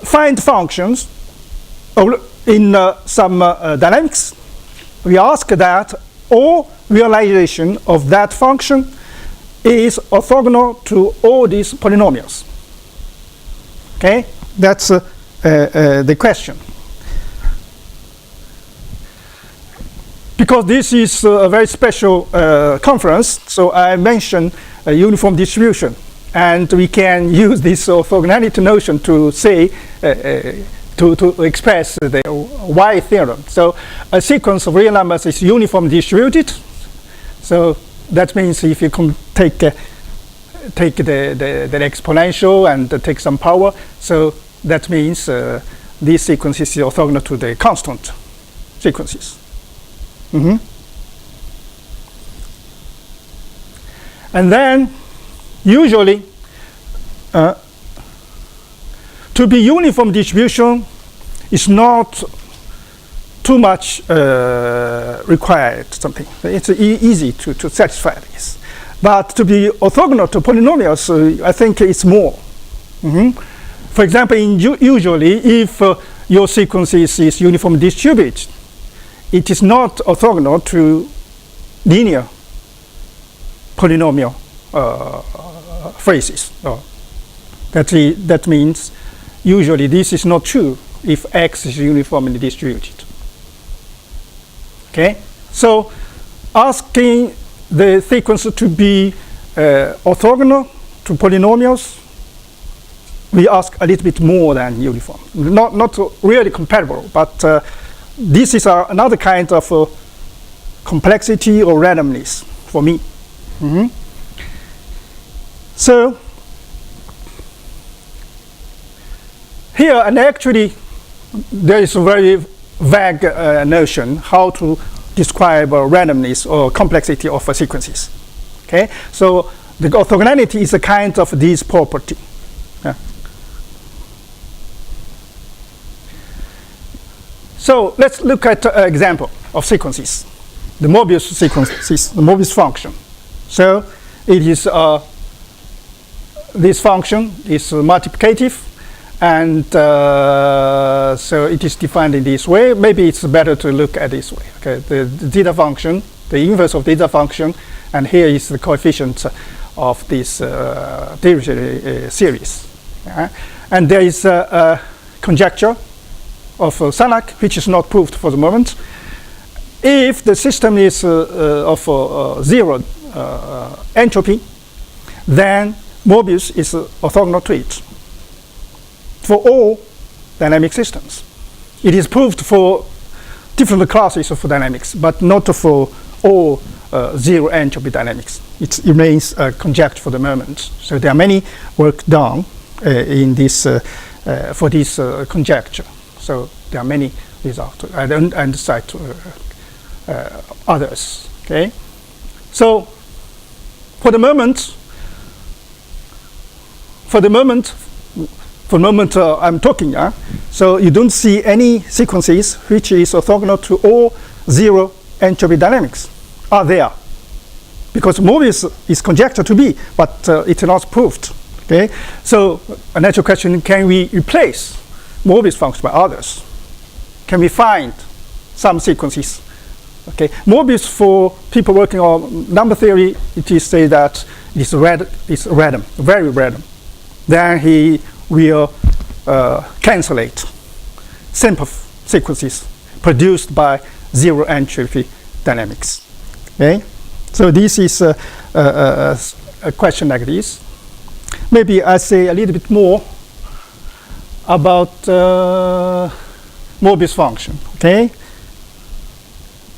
find functions in some dynamics. We ask that all realization of that function is orthogonal to all these polynomials. Okay, that's the question. Because this is a very special conference, so I mentioned a uniform distribution, and we can use this orthogonality notion to say to express the Y theorem. So a sequence of real numbers is uniformly distributed. So that means if you can take the exponential and take some power, so that means this sequence is orthogonal to the constant sequences. And then usually to be uniform distribution is not too much required something. It's easy to satisfy this. But to be orthogonal to polynomials, I think it's more. For example, usually if your sequence is uniformly distributed, it is not orthogonal to linear polynomial phrases. That means usually this is not true if x is uniformly distributed. Okay, so asking the sequence to be orthogonal to polynomials, we ask a little bit more than uniform. Not really comparable, but this is another kind of complexity or randomness for me. So here, and actually, there is a very vague notion how to describe randomness or complexity of sequences. Okay, so the orthogonality is a kind of this property. So let's look at an example of sequences, the Mobius sequences, the Mobius function. So it is this function is multiplicative, And so it is defined in this way. Maybe it's better to look at this way. Okay, the zeta function, the inverse of zeta function, and here is the coefficient of this derivative series. And there is a conjecture of Sanak, which is not proved for the moment. If the system is of zero entropy, then Mobius is orthogonal to it for all dynamic systems. It is proved for different classes of dynamics, but not for all zero entropy dynamics. It remains a conjecture for the moment. So there are many work done in this for this conjecture. So there are many results. I don't cite others. Okay. So for the moment, I'm talking. So you don't see any sequences which is orthogonal to all zero entropy dynamics are there, because Mobius is conjectured to be, but it's not proved. Okay. So a natural question: can we replace Mobius functions by others? Can we find some sequences? Okay. Mobius, for people working on number theory, it is say that it's random, very random. Then he will cancellate simple sequences produced by zero entropy dynamics. Okay, so this is a question like this. Maybe I say a little bit more about Mobius function. Okay,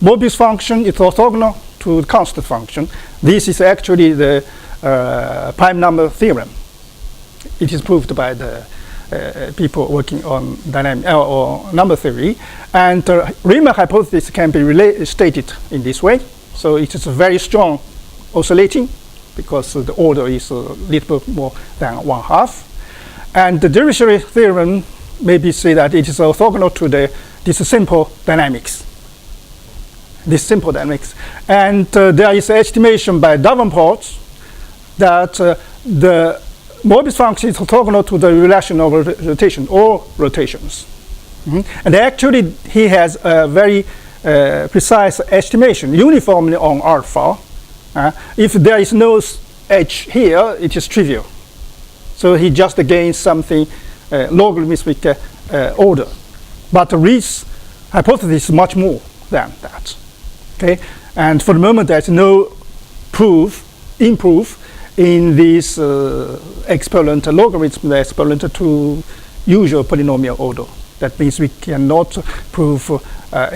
Mobius function is orthogonal to the constant function. This is actually the prime number theorem. It is proved by the people working on dynamic or number theory, and Riemann hypothesis can be stated in this way. So it is very strong oscillating, because the order is a little bit more than 1/2, and the derivative theorem maybe say that it is orthogonal to this simple dynamics. This simple dynamics, and there is estimation by Davenport that the Mobius function is orthogonal to the relation of rotation or rotations. And actually he has a very precise estimation uniformly on alpha. If there is no h here, it is trivial. So he just gains something logarithmic order. But the Vries hypothesis is much more than that. Okay, and for the moment there's no proof in this exponent logarithm exponent to usual polynomial order. That means we cannot prove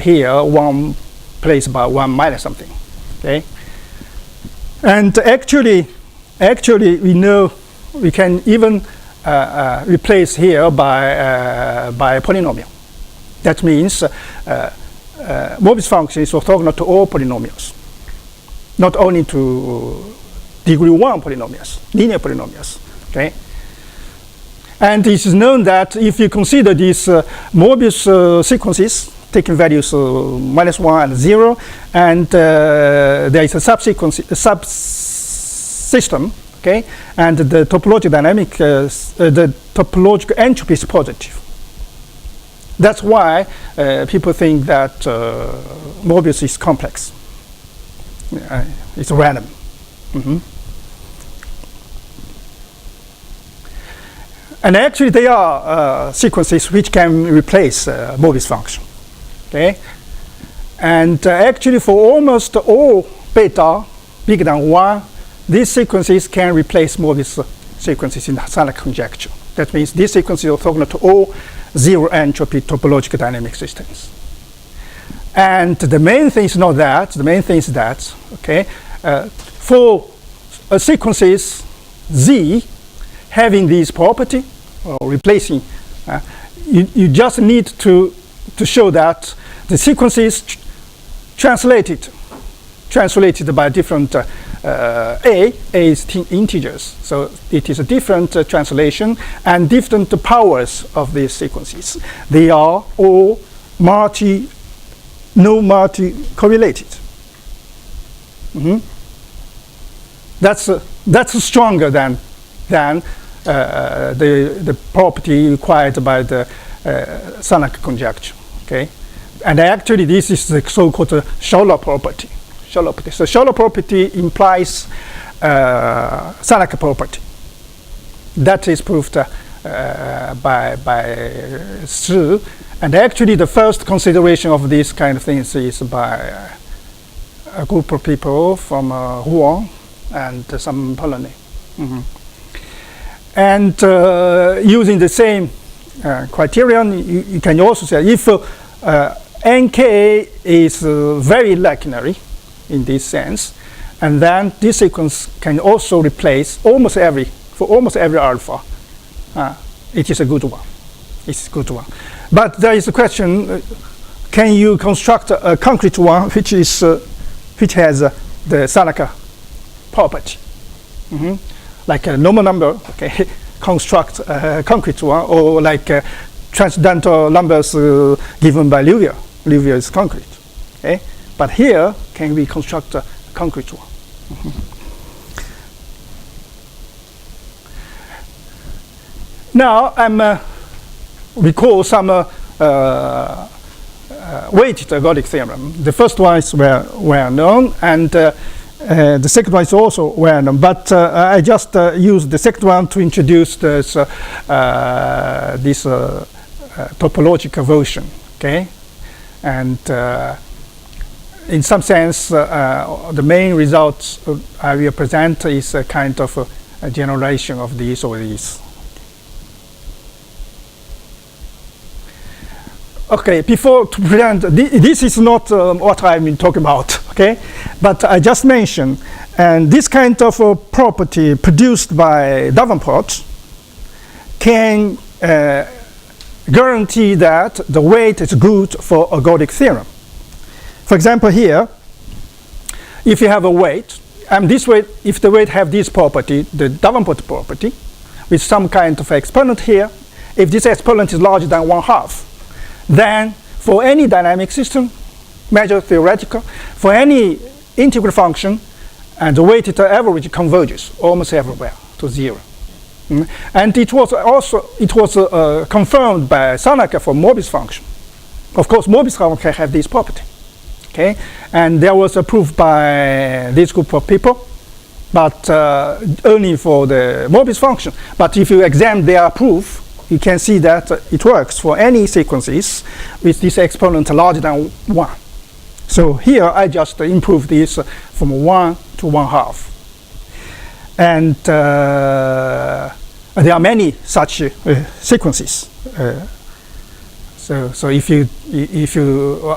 here 1 placed by 1 minus something. Okay, and actually we know we can even replace here by a polynomial. That means Mobius function is orthogonal to all polynomials, not only to degree 1 polynomials, linear polynomials. Okay, and it is known that if you consider these Mobius sequences taking values -1 and 0, and there is a subsystem, okay, and the topological entropy is positive. That's why people think that Mobius is complex. It's random. And actually, there are sequences which can replace Mobius function. Okay, and actually, for almost all beta bigger than 1, these sequences can replace Mobius sequences in the Sanak conjecture. That means these sequences are orthogonal to all zero entropy topological dynamic systems. And the main thing is not that. The main thing is that, okay, for sequences Z having this property, or replacing, you just need to show that the sequences translated by different A is integers. So it is a different translation and different powers of these sequences. They are all multi-correlated. That's stronger than the property required by the Shannon conjecture. Okay, and actually this is the so-called Scuola property. So Scuola property implies Shannon property. That is proved by Scuola. And actually the first consideration of these kind of things is by a group of people from Rouen and some Polonia. And using the same criterion, you can also say if NK is very lacunary in this sense, and then this sequence can also replace almost every alpha. It is a good one. It's a good one. But there is a question: can you construct a concrete one which has the Shannon property, like a normal number? Okay, construct a concrete one, or like transcendental numbers given by Liouville. Liouville is concrete. Okay, but here can we construct a concrete one? Now I'm recall some weighted ergodic theorem. The first one is well known, and the second one is also well known. But I just used the second one to introduce this topological version. Okay, and in some sense, the main results I will present is a kind of a generalization of these or these. Okay, before to present, this is not what I've been talking about, okay? But I just mentioned, and this kind of property produced by Davenport can guarantee that the weight is good for ergodic theorem. For example, here, if you have a weight, and this weight, if the weight have this property, the Davenport property, with some kind of exponent here, if this exponent is larger than 1/2, then for any dynamic system, measure theoretical, for any integral function, and the weighted average converges almost everywhere to 0. And it was also confirmed by Shannon for Morbius function. Of course, Morbius function can have this property. Okay, and there was a proof by this group of people, but only for the Morbius function. But if you examine their proof, you can see that it works for any sequences with this exponent larger than 1. So here I just improved this from 1 to 1/2. And there are many such sequences. So if you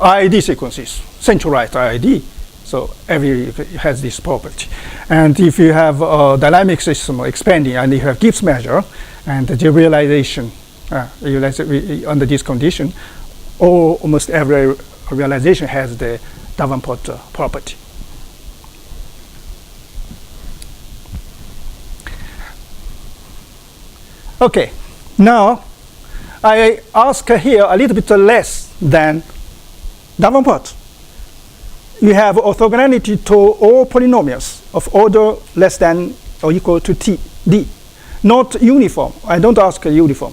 IID sequences, central right IID, so every has this property. And if you have a dynamic system expanding and you have Gibbs measure, and the realization under this condition, almost every realization has the Davenport property. Okay, now I ask here a little bit less than Davenport. You have orthogonality to all polynomials of order less than or equal to d. Not uniform. I don't ask a uniform.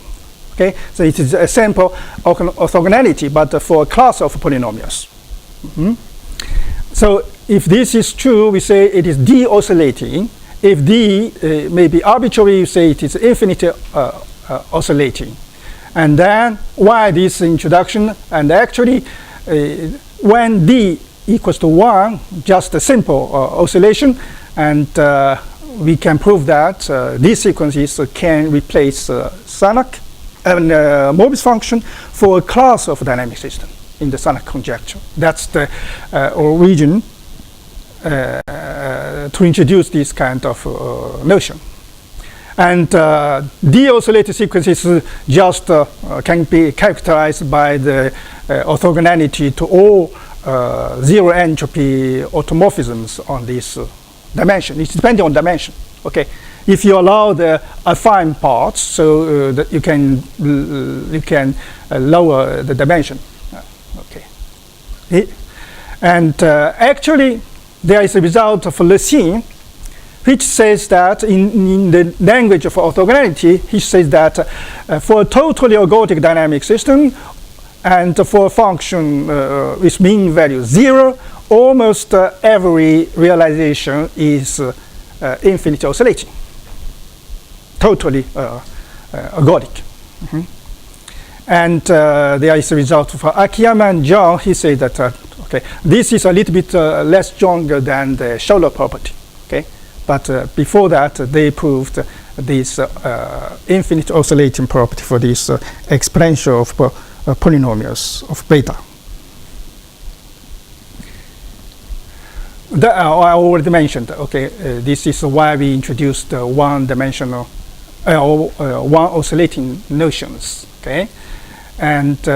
Okay, so it is a sample orthogonality, but for a class of polynomials. So if this is true, we say it is d oscillating. If d may be arbitrary, you say it is infinitely oscillating. And then why this introduction? And actually, when d equals to 1, just a simple oscillation, and we can prove that these sequences can replace Shannon and Morbius function for a class of dynamic system in the Shannon conjecture. That's the origin to introduce this kind of notion. And de-oscillated sequences just can be characterized by the orthogonality to all zero entropy automorphisms on this dimension. It's depending on dimension. Okay, if you allow the affine parts, so that you can lower the dimension. Okay, and actually there is a result of Lessine which says that in the language of orthogonality, he says that for a totally ergodic dynamic system and for a function with mean value 0, almost every realization is infinitely oscillating, totally ergodic. And there is a result for Akiyama and John. He said that okay, this is a little bit less stronger than the Scholar property. Okay, but before that they proved this infinite oscillating property for this exponential of polynomials of beta. I already mentioned. Okay, this is why we introduced one-dimensional, one oscillating notions. Okay. And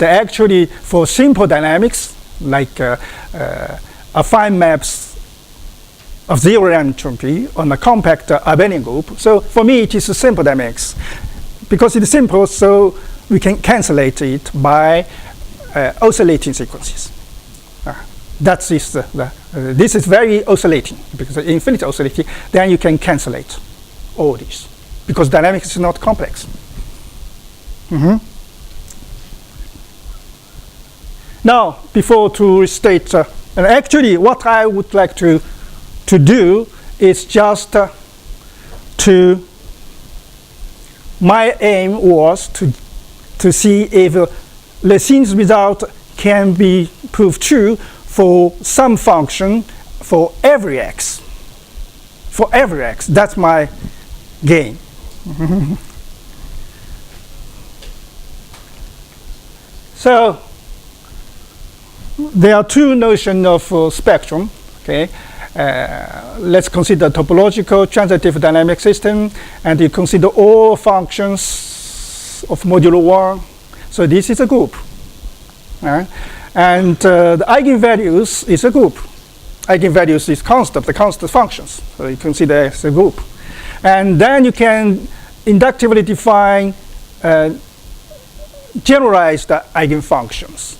actually, for simple dynamics, like affine maps of zero entropy on a compact abelian group. So for me, it is a simple dynamics because it's simple. So we can cancellate it by oscillating sequences. That is this is very oscillating because infinite oscillating. Then you can cancellate all these because dynamics is not complex. Now, before to restate, and actually what I would like to do is just my aim was to see if Lecin's result can be proved true for some function for every x. For every x, that's my gain. So there are two notions of spectrum. Okay, let's consider topological transitive dynamic system, and you consider all functions of modulo 1. So this is a group, and the eigenvalues is a group. Eigenvalues is constant, the constant functions. So you consider as a group, and then you can inductively define generalized eigenfunctions.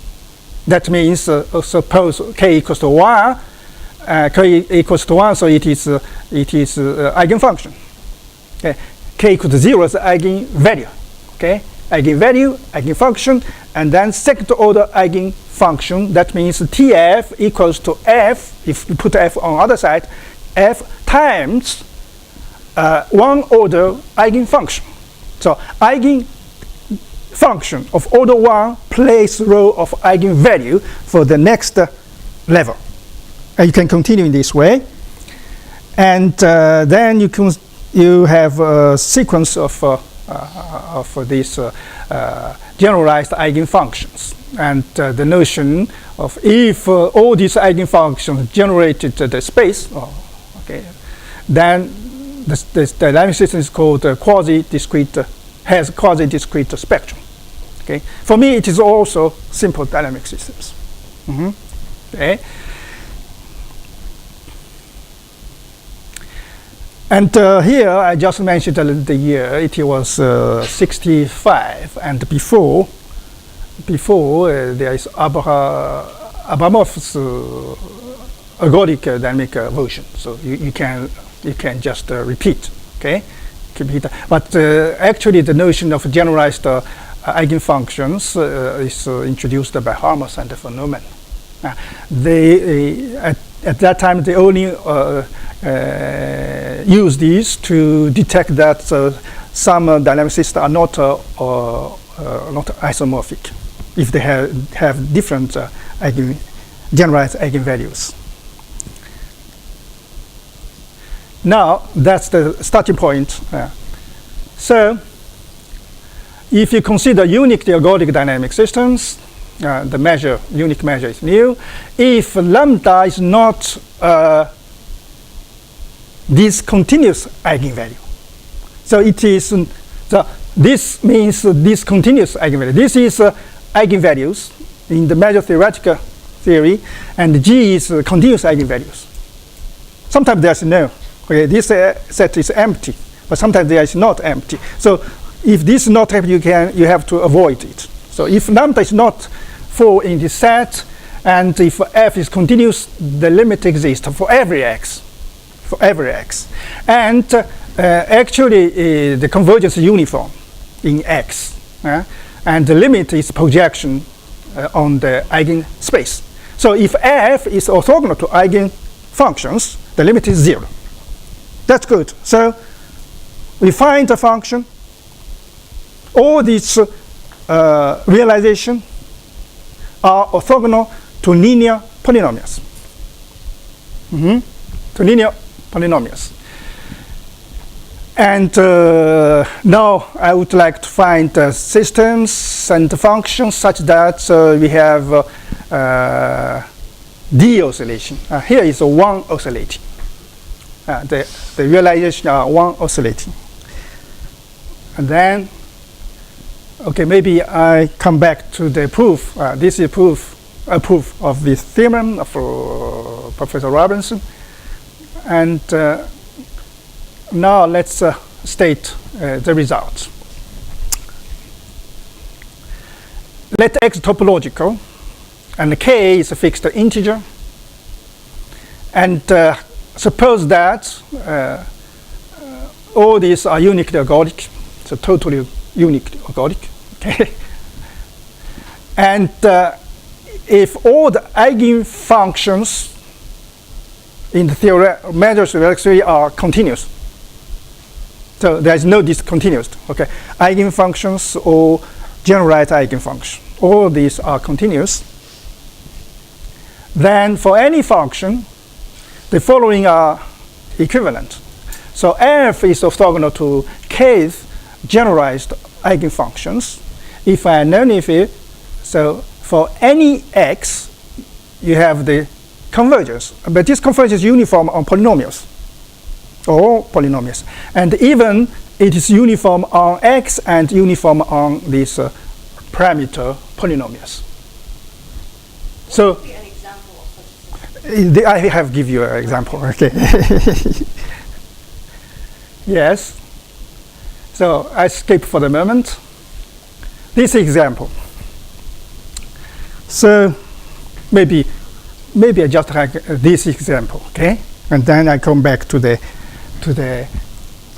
That means suppose k equals to 1, k equals to 1, so it is eigenfunction. Okay. K equals to 0 is eigenvalue. Okay, eigenvalue, eigenfunction, and then second order eigenfunction. That means Tf equals to f. If you put f on the other side, f times one order eigenfunction. So eigenfunction of order 1 plays role of eigenvalue for the next level. And you can continue in this way, and then you have a sequence of these generalized eigenfunctions, and the notion of if all these eigenfunctions generated the space, then the dynamic system is called quasi-discrete, has quasi-discrete spectrum. Okay, for me it is also simple dynamic systems. Okay. And here I just mentioned the year. It was 65, and before there is Abramov's ergodic dynamic version. So you can just repeat. Okay, but actually the notion of generalized eigenfunctions is introduced by Vilmos and von Neumann. At that time they only use these to detect that some dynamic systems are not isomorphic if they have different generalized eigenvalues. Now that's the starting point. So if you consider uniquely ergodic dynamic systems, the unique measure is nu. If lambda is not discontinuous eigenvalue, so it is. So this means discontinuous eigenvalue. This is eigenvalues in the measure theoretical theory, and G is continuous eigenvalues. Sometimes there's no. Okay, this set is empty, but sometimes there is not empty. So if this is not empty, you have to avoid it. So if lambda is not fall in this set, And if f is continuous, the limit exists for every x. For every x. And actually, the convergence is uniform in x. And the limit is projection on the eigenspace. So if f is orthogonal to eigenfunctions, the limit is 0. That's good. So we find a function. All these realizations are orthogonal to linear polynomials. To linear polynomials. And now I would like to find systems and functions such that we have d oscillation. Here is a 1 oscillating. The realization are 1 oscillating. And then, okay, maybe I come back to the proof. This is a proof of this theorem of Professor Robinson. And now let's state the results. Let x topological, and k is a fixed integer. And suppose that all these are uniquely ergodic, so totally uniquely ergodic. Okay. And if all the eigenfunctions in the theoretical measures of X3 are continuous, so there is no discontinuous. Okay, eigenfunctions or generalized eigenfunctions, all these are continuous. Then for any function, the following are equivalent. So f is orthogonal to kth generalized eigenfunctions. If I nullify, so for any x, you have the convergence. But this convergence is uniform on polynomials. All polynomials. And even it is uniform on x and uniform on these parameter polynomials. So An example of such a I have give you an example. Okay. Yes. So I skip for the moment. This example. So maybe I just like this example, okay? And then I come back to the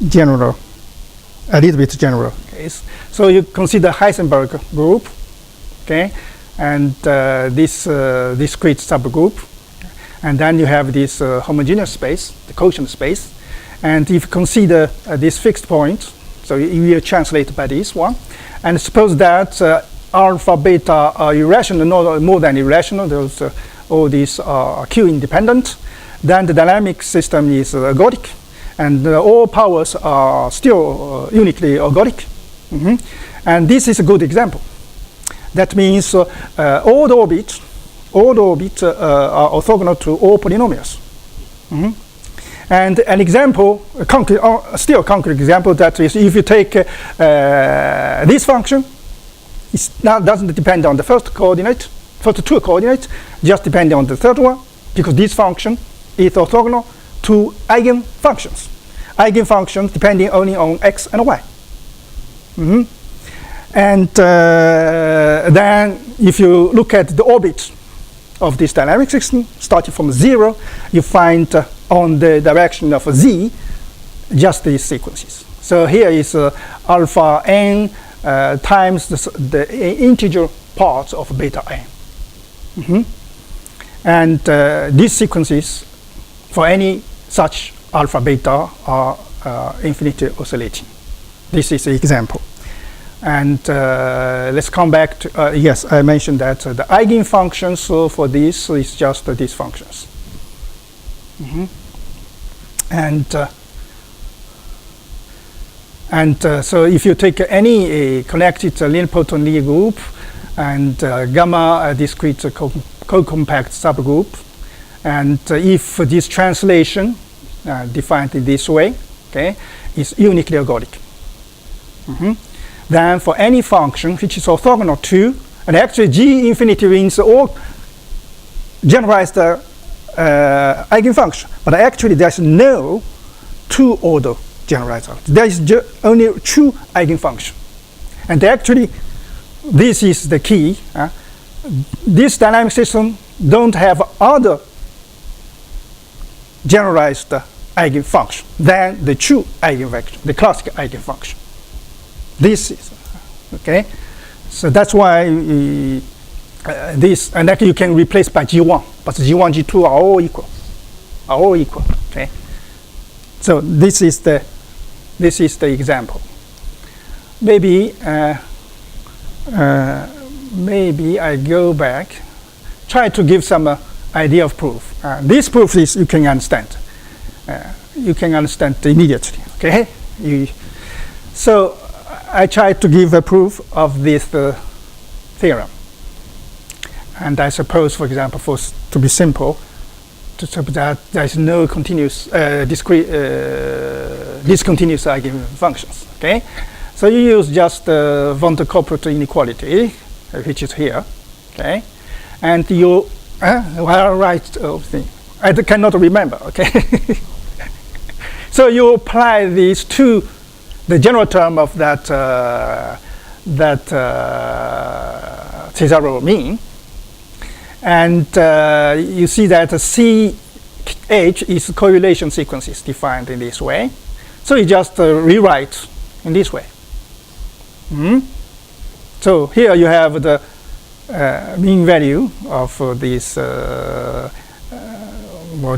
general, a little bit general case. So you consider Heisenberg group, okay? And this discrete subgroup. And then you have this homogeneous space, the quotient space. And if you consider this fixed point, so you will translate by this one. And suppose that alpha, beta are irrational, no more than irrational. Those, all these are Q independent. Then the dynamic system is ergodic. And all powers are still uniquely ergodic. And this is a good example. That means all the orbits are orthogonal to all polynomials. And an example, still a concrete example, that is if you take this function, it doesn't depend on the first two coordinates, just depending on the third one, because this function is orthogonal to eigenfunctions. Eigenfunctions depending only on x and y. And then if you look at the orbit of this dynamic system, starting from 0, you find on the direction of z just these sequences. So here is alpha n times the integer parts of beta n. And these sequences for any such alpha beta are infinitely oscillating. This is the example. And let's come back to, yes, I mentioned that the eigenfunctions for this is just these functions. And so if you take any connected linear proton Lie group and gamma discrete co-compact subgroup, and if this translation defined in this way, okay, is uniquely ergodic. Then for any function which is orthogonal to, and actually G infinity means all generalized eigenfunction, but actually there's no two-order generalized. There is only two eigenfunction. And actually, this is the key. This dynamic system don't have other generalized eigenfunction than the true eigenvector, the classical eigenfunction. This is, okay? So that's why this, and that you can replace by G1, but G1, G2 are all equal, okay? So this is the example. Maybe maybe I go back, try to give some idea of proof. This proof is you can understand. You can understand immediately. Okay. So I try to give a proof of this theorem, and I suppose, for example, to be simple, to suppose that there is no continuous discontinuous eigenfunctions. Okay. So you use just the von der Koppelt inequality, which is here, okay, and you write thing. I cannot remember, okay. So you apply these to the general term of that Cesaro mean, and you see that CH is correlation sequences defined in this way. So you just rewrite in this way. So here you have the mean value of this. Well,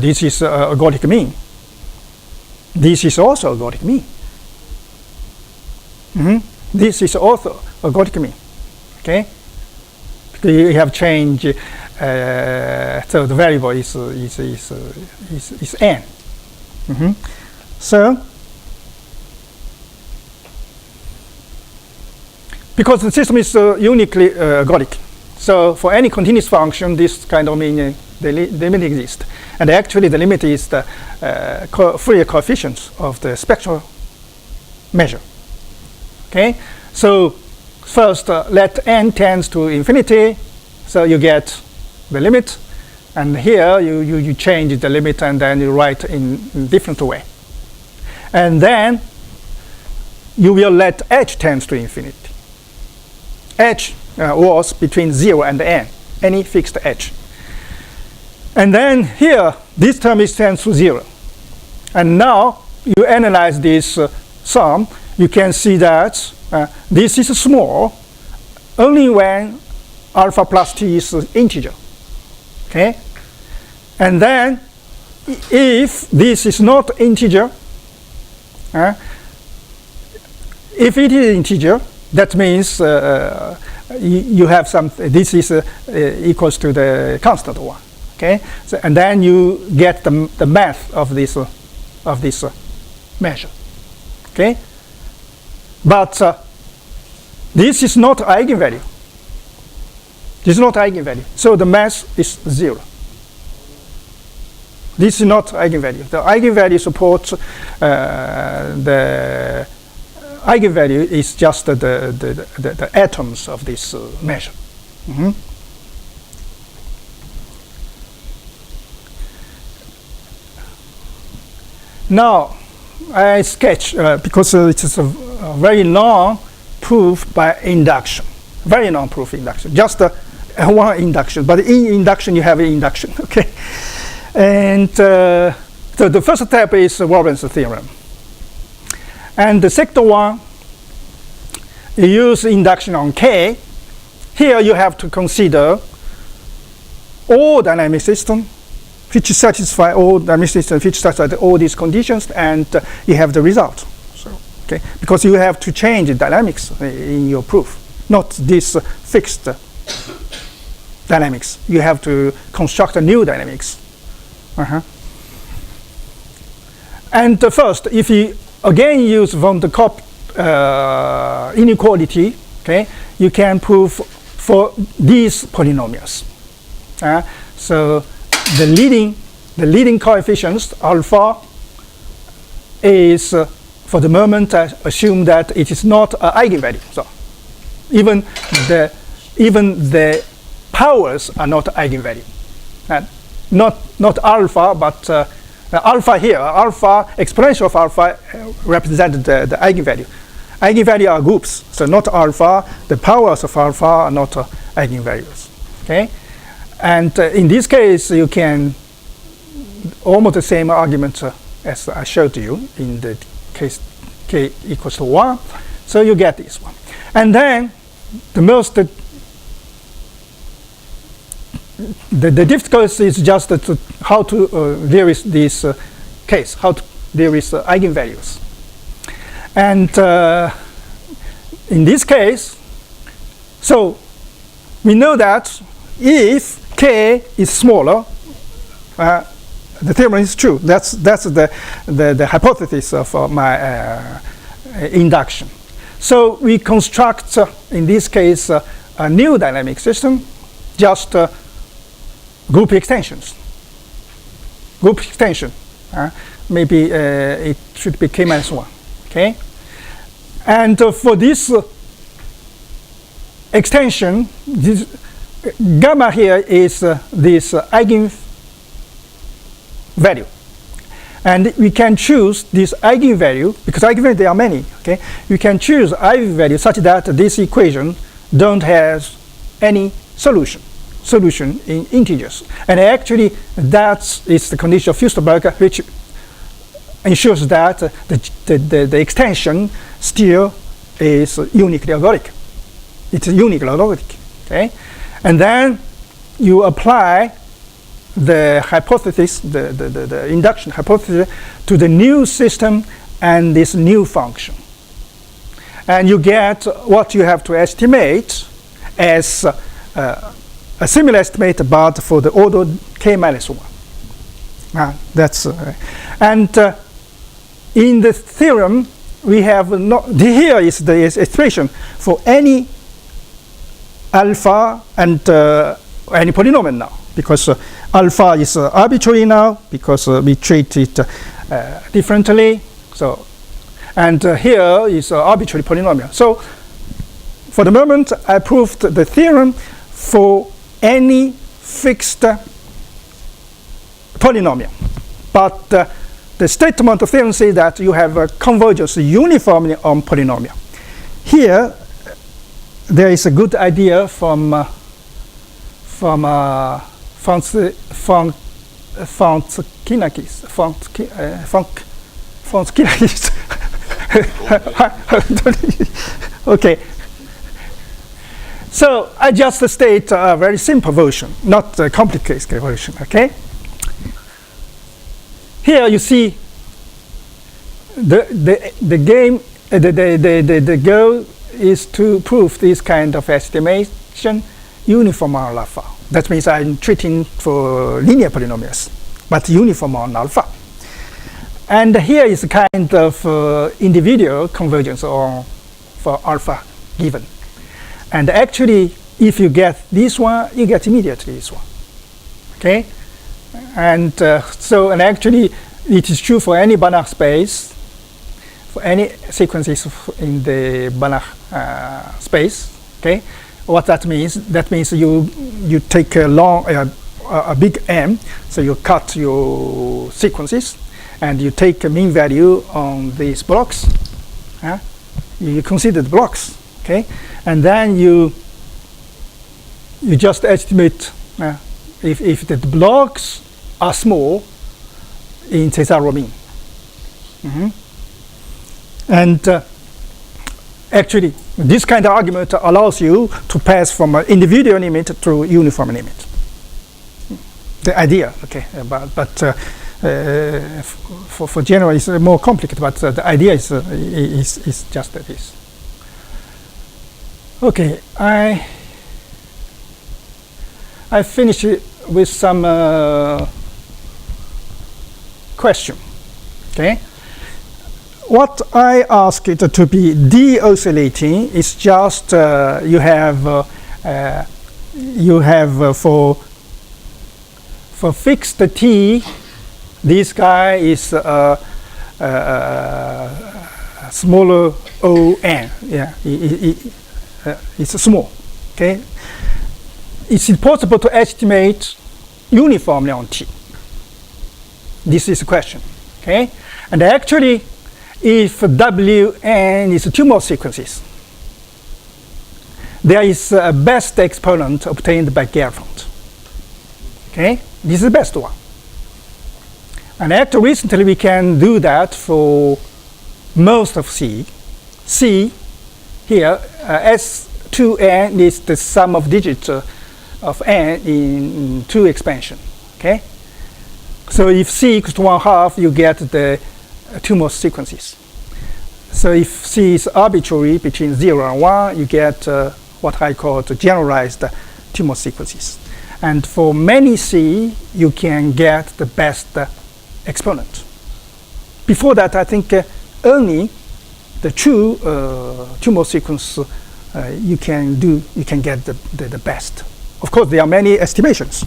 this is ergodic mean. This is also ergodic mean. This is also ergodic mean. Okay, because you have changed. So the variable is n. So. Because the system is uniquely ergodic, so for any continuous function, this kind of mean the limit exists, and actually the limit is the Fourier coefficients of the spectral measure. Okay, so first let n tends to infinity, so you get the limit, and here you change the limit and then you write in different way, and then you will let h tends to infinity. H was between 0 and n, any fixed h. And then here, this term is tends to 0. And now you analyze this sum, you can see that this is small only when alpha plus t is integer. Okay? And then if this is not integer, if it is integer, that means you have some. This is equals to the constant one. Okay, so, and then you get the math of this measure. Okay, but this is not eigenvalue. This is not eigenvalue. So the mass is 0. This is not eigenvalue. The eigenvalue supports the eigenvalue is just the atoms of this measure. Now, I sketch because it is a very long proof by induction. Very long proof induction. Just one induction, but in induction you have induction. Okay, and so the first step is Warren's theorem. And the second one, you use induction on K. Here you have to consider all dynamic systems which satisfy all dynamic systems which satisfy all these conditions, and you have the result. So, okay, because you have to change the dynamics in your proof, not this fixed dynamics. You have to construct a new dynamics. And first, if you again use von der Koppelt inequality, okay, you can prove for these polynomials. So the leading coefficients alpha is for the moment I assume that it is not an eigenvalue. So even the powers are not eigenvalue. Not alpha, but alpha here, alpha, exponential of alpha represents the eigenvalue. Eigenvalue are groups, so not alpha, the powers of alpha are not eigenvalues. Okay? And in this case, you can almost the same argument as I showed you in the case k equals to 1. So you get this one. And then the most the difficulty is just how to deal with this case, how to deal with eigenvalues. And in this case, so we know that if k is smaller, the theorem is true. That's the hypothesis of my induction. So we construct, in this case, a new dynamic system, just group extensions. Group extension. Maybe it should be k minus 1. Okay? And for this extension, this gamma here is this eigenvalue. And we can choose this eigenvalue, because eigenvalues there are many. Okay? We can choose eigenvalue such that this equation don't have any solution in integers. And actually, that is the condition of Fürstenberg, which ensures that the extension still is uniquely ergodic. It's uniquely ergodic. Okay? And then you apply the hypothesis, the induction hypothesis, to the new system and this new function. And you get what you have to estimate as a similar estimate, but for the order k minus 1. That's and in the theorem we have here is the expression for any alpha and any polynomial now, because alpha is arbitrary now because we treat it differently. So, and here is arbitrary polynomial. So, for the moment, I proved the theorem for any fixed polynomial. But the statement of theorem says that you have a convergence uniformly on polynomial. Here, there is a good idea from Okay. So I just state a very simple version, not a complicated version. Okay. Here you see the game. The goal is to prove this kind of estimation uniform on alpha. That means I'm treating for linear polynomials, but uniform on alpha. And here is a kind of individual convergence for alpha given. And actually, if you get this one, you get immediately this one. Okay? And and actually, it is true for any Banach space, for any sequences in the Banach space. Okay? What that means? That means you take a big M, so you cut your sequences, and you take a mean value on these blocks. You consider the blocks, okay, and then you just estimate if the blocks are small in Cesaro mean. And actually, this kind of argument allows you to pass from an individual limit to uniform limit. The idea, okay, but for general it's more complicated, but the idea is just this. Okay, I finish with some question. Okay. What I ask it to be de-oscillating is just you have for fixed t, this guy is smaller o n. Yeah, it's small. Okay, it's impossible to estimate uniformly on t. This is the question. Okay, and actually, if Wn is two more sequences, there is a best exponent obtained by Gerfeld. Okay, this is the best one. And actually recently we can do that for most of C. C here, S2n is the sum of digits of n in 2 expansion. Okay, so if C equals to 1/2, you get the 2 most sequences. So if C is arbitrary between 0 and 1, you get what I call the generalized 2 most sequences. And for many C, you can get the best exponent. Before that, I think only the true 2 most sequence you can get the best. Of course, there are many estimations.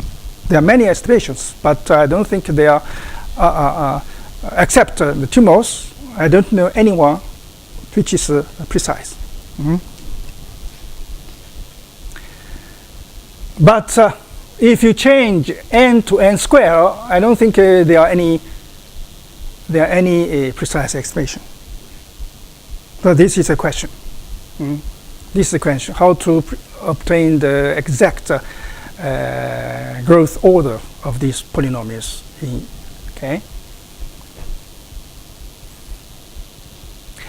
But I don't think they are except the 2 most. I don't know anyone which is precise. But if you change n to n square, I don't think there are any precise estimation. So this is a question. This is a question: how to obtain the exact growth order of these polynomials. Okay.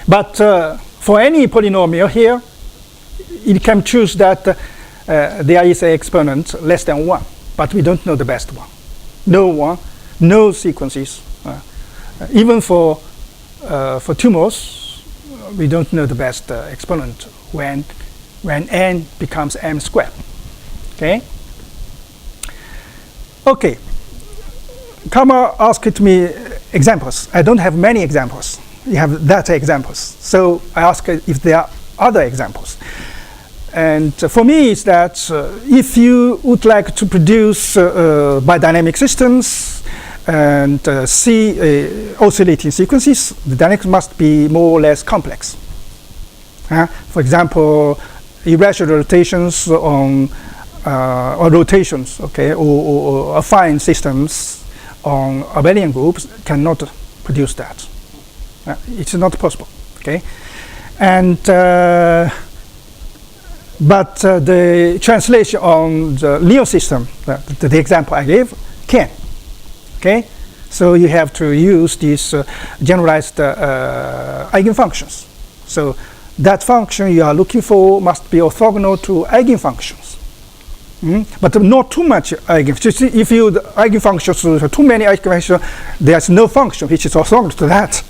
But for any polynomial here, it can choose that there is an exponent less than 1, but we don't know the best one. No sequences. Even for 2 most, we don't know the best exponent when n becomes m squared. Okay. Okay. Kama asked me examples. I don't have many examples. You have data examples. So I ask if there are other examples. And for me, it's that if you would like to produce biodynamic systems and see oscillating sequences, the dynamics must be more or less complex. For example, irrational rotations on or rotations, okay, or affine systems on abelian groups cannot produce that. It's not possible. Okay, and but the translation on the Leo system, the example I gave, can. Okay, so you have to use these generalized eigenfunctions. So that function you are looking for must be orthogonal to eigenfunctions, but not too much eigenfunctions. If you eigenfunctions too many eigenfunctions, there's no function which is orthogonal to that.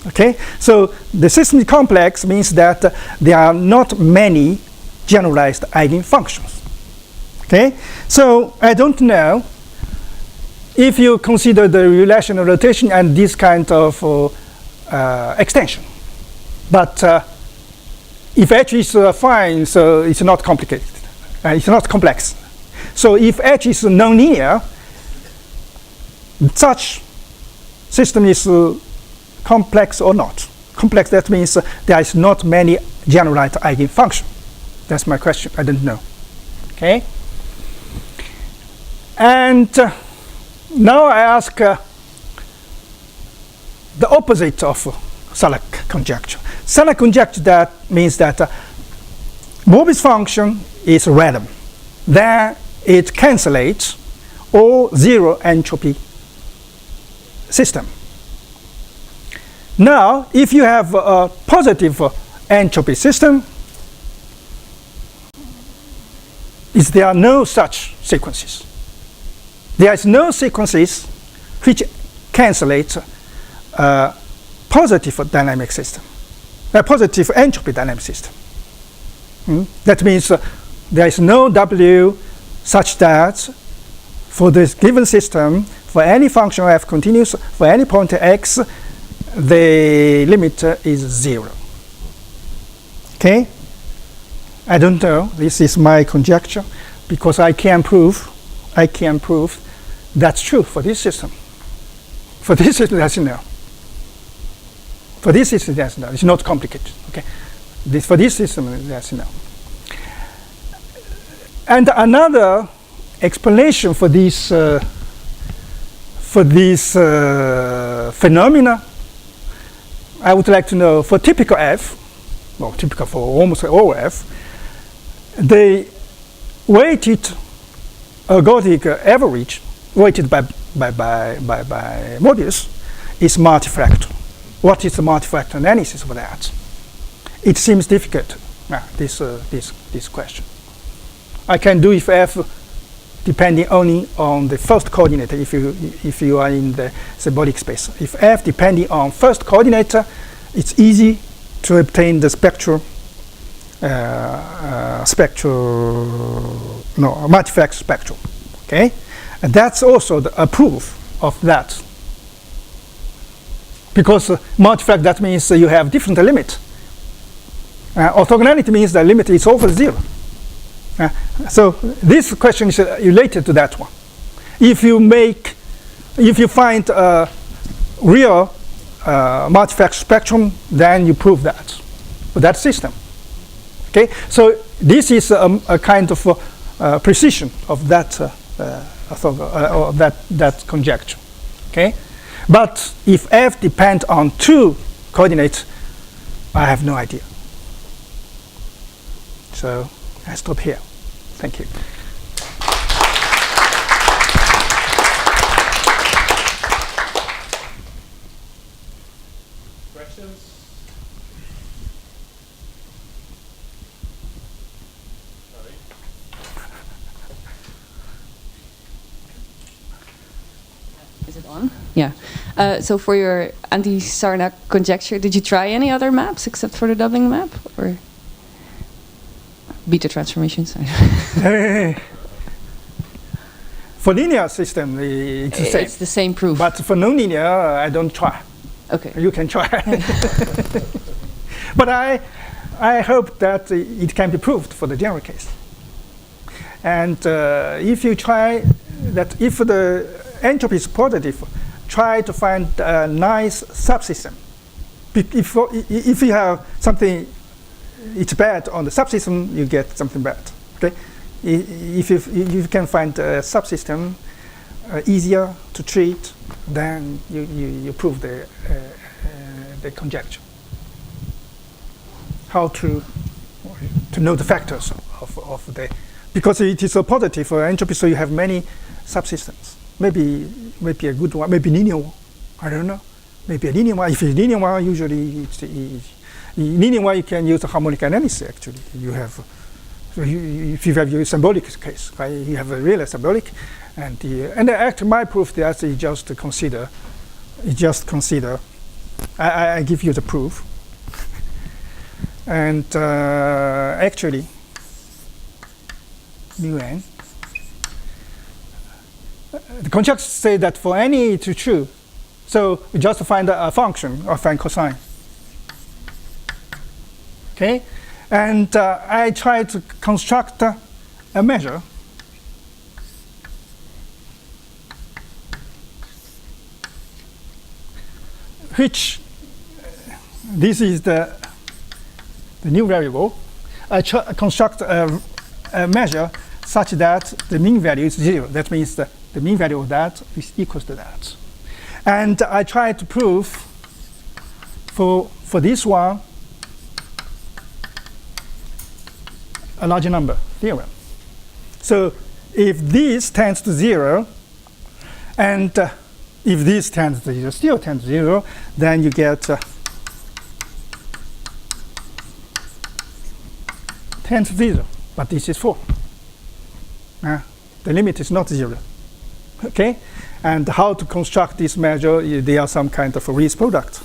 Okay, so the system is complex means that there are not many generalized eigenfunctions. Okay, so I don't know if you consider the relational rotation and this kind of extension, but if H is affine, so it's not complicated. It's not complex. So if H is nonlinear, such system is complex or not. Complex, that means there is not many generalized eigenfunction. That's my question. I don't know. Okay. And now I ask the opposite of Salak conjecture. Salak conjecture that means that Morbius function is random. Then it cancelates all zero entropy system. Now, if you have a positive entropy system, there are no such sequences. There is no sequences which cancellate positive dynamic system, a positive entropy dynamic system. That means there is no W such that for this given system, for any function f continuous, for any point x, the limit is 0. Okay? I don't know. This is my conjecture because I can prove that's true for this system. For this system, that's no. For this system, that's no. It's not complicated. Okay? For this system, that's no. And another explanation for this phenomena, I would like to know for typical f, well, typical for almost all f, the weighted ergodic average weighted by modulus is multifactorial. What is the multifactorial analysis of that? It seems difficult. This question. I can do if f depending only on the first coordinate if you are in the symbolic space. If f depending on first coordinate, it's easy to obtain the multifactorial spectrum. Okay, and that's also a proof of that. Because multifactorial, that means you have different limit. Orthogonality means the limit is over 0. So this question is related to that one. If you find a real multifactorial spectrum, then you prove that for that system. Okay, so this is a kind of precision of that that conjecture. Okay, but if f depends on 2 coordinates, I have no idea. So I stop here. Thank you. Questions? Sorry. Is it on? Yeah. So for your anti-Sarnak conjecture, did you try any other maps except for the doubling map, or beta transformations? For linear system, it's the same. It's the same proof. But for non-linear, I don't try. Okay. You can try. But I hope that it can be proved for the general case. And if you try that, if the entropy is positive, try to find a nice subsystem. If you have something it's bad on the subsystem, you get something bad. Okay, if you can find a subsystem easier to treat, then you prove the conjecture. How to know the factors of the, because it is a positive for entropy, so you have many subsystems. Maybe a good one, maybe linear one. I don't know. Maybe a linear one. If it's linear one, usually it's easy. In linear one, you can use the harmonic analysis. Actually, you have. So if you have your symbolic case, right? You have a real symbolic, and actually my proof that is just consider. I give you the proof, and actually, mu n. The conjecture say that for any to true, so we just find a function or find cosine. Okay, and I try to construct a measure which this is the new variable. I construct a measure such that the mean value is 0. That means the mean value of that is equals to that. And I try to prove for this one a larger number theorem. So if this tends to 0, and if this tends to 0, still tends to 0, then you get tends to 0, but this is 4. The limit is not 0. Okay? And how to construct this measure, there are some kind of a Vries product.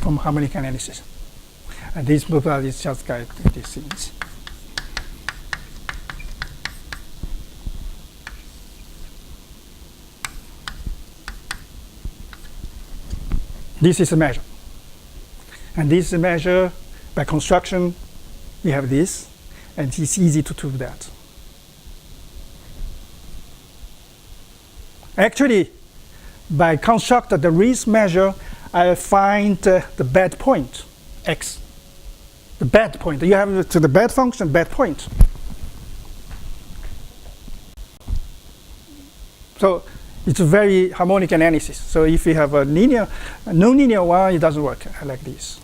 From harmonic analysis. And this proposal is just guide these things. This is a measure. And this is a measure by construction. We have this, and it's easy to prove that. Actually, by construct the Vries measure, I find the bad point, x. The bad point. You have to the bad function, bad point. So it's a very harmonic analysis. So if you have a linear, non-linear one, it doesn't work like this.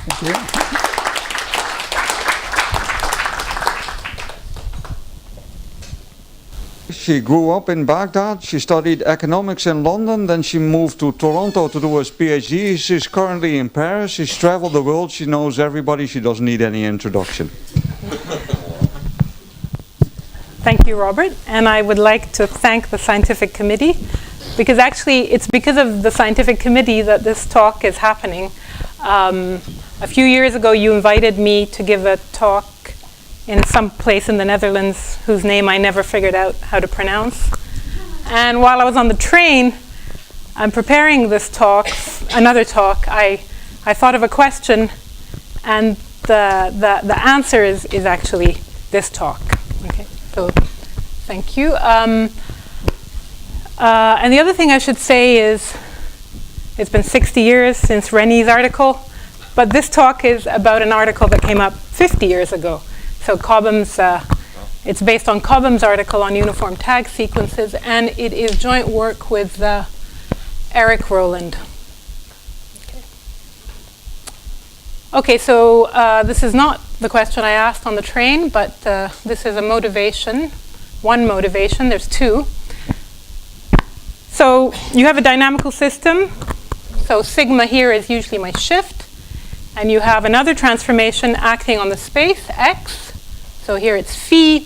Thank you. She grew up in Baghdad. She studied economics in London. Then she moved to Toronto to do her PhD. She's currently in Paris. She's traveled the world. She knows everybody. She doesn't need any introduction. Thank you, Robert. And I would like to thank the scientific committee, because actually it's because of the scientific committee that this talk is happening. A few years ago, you invited me to give a talk in some place in the Netherlands whose name I never figured out how to pronounce. And while I was on the train, I'm preparing this talk, another talk, I thought of a question, and the answer is actually this talk. Okay, so thank you. And the other thing I should say is, it's been 60 years since Renyi's article, but this talk is about an article that came up 50 years ago. So Cobham's, it's based on Cobham's article on uniform tag sequences, and it is joint work with Eric Rowland. Okay, so this is not the question I asked on the train, but this is a motivation, one motivation, there's two. So you have a dynamical system, so sigma here is usually my shift, and you have another transformation acting on the space, x. So here it's phi,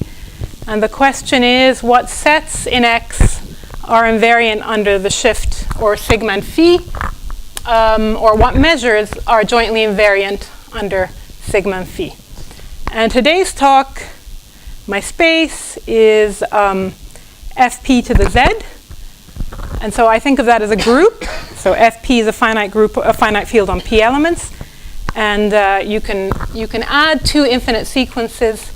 and the question is what sets in x are invariant under the shift or sigma and phi, or what measures are jointly invariant under sigma and phi. And today's talk, my space is fp to the z, and so I think of that as a group. So fp is a finite group, a finite field on p elements, and you can add two infinite sequences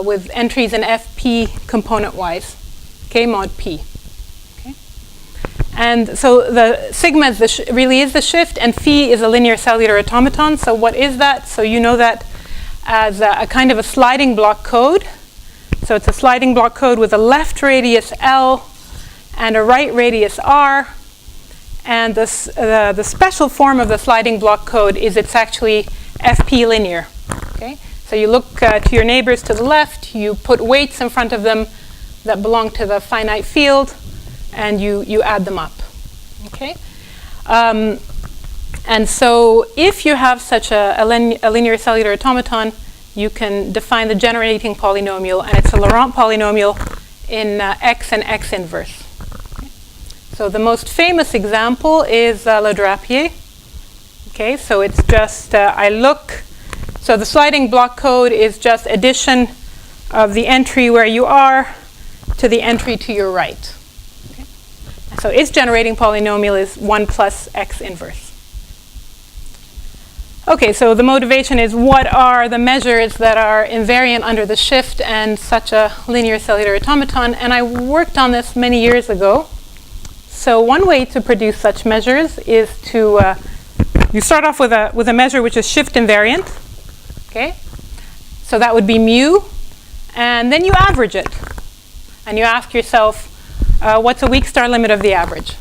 with entries in fp component-wise, k mod p. Okay? And so the sigma is really is the shift, and phi is a linear cellular automaton. So what is that? So you know that as a kind of a sliding block code. So it's a sliding block code with a left radius L and a right radius R. And the special form of the sliding block code is it's actually fp linear. Okay? So you look to your neighbors to the left, you put weights in front of them that belong to the finite field, and you add them up. Okay? And so if you have such a linear cellular automaton, you can define the generating polynomial, and it's a Laurent polynomial in x and x inverse. Okay? So the most famous example is Le Drapier. Okay, so it's just, so the sliding block code is just addition of the entry where you are to the entry to your right. Okay? So its generating polynomial is 1 plus x inverse. Okay, so the motivation is what are the measures that are invariant under the shift and such a linear cellular automaton, and I worked on this many years ago. So one way to produce such measures is to, you start off with a measure which is shift invariant. Okay, so that would be mu, and then you average it, and you ask yourself, what's a weak star limit of the average?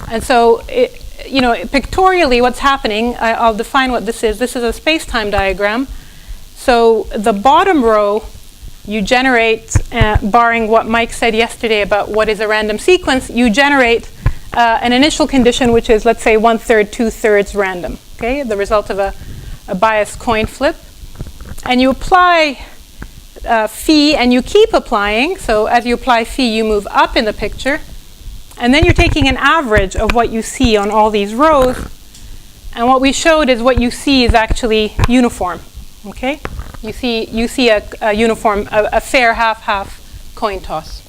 And so, pictorially, what's happening? I'll define what this is. This is a space-time diagram. So the bottom row, you generate, barring what Mike said yesterday about what is a random sequence, you generate an initial condition which is, let's say, 1/3, 2/3 random. Okay, the result of a biased coin flip, and you apply phi, and you keep applying. So as you apply phi, you move up in the picture, and then you're taking an average of what you see on all these rows, and what we showed is what you see is actually uniform. Okay, you see a uniform, a fair half-half coin toss.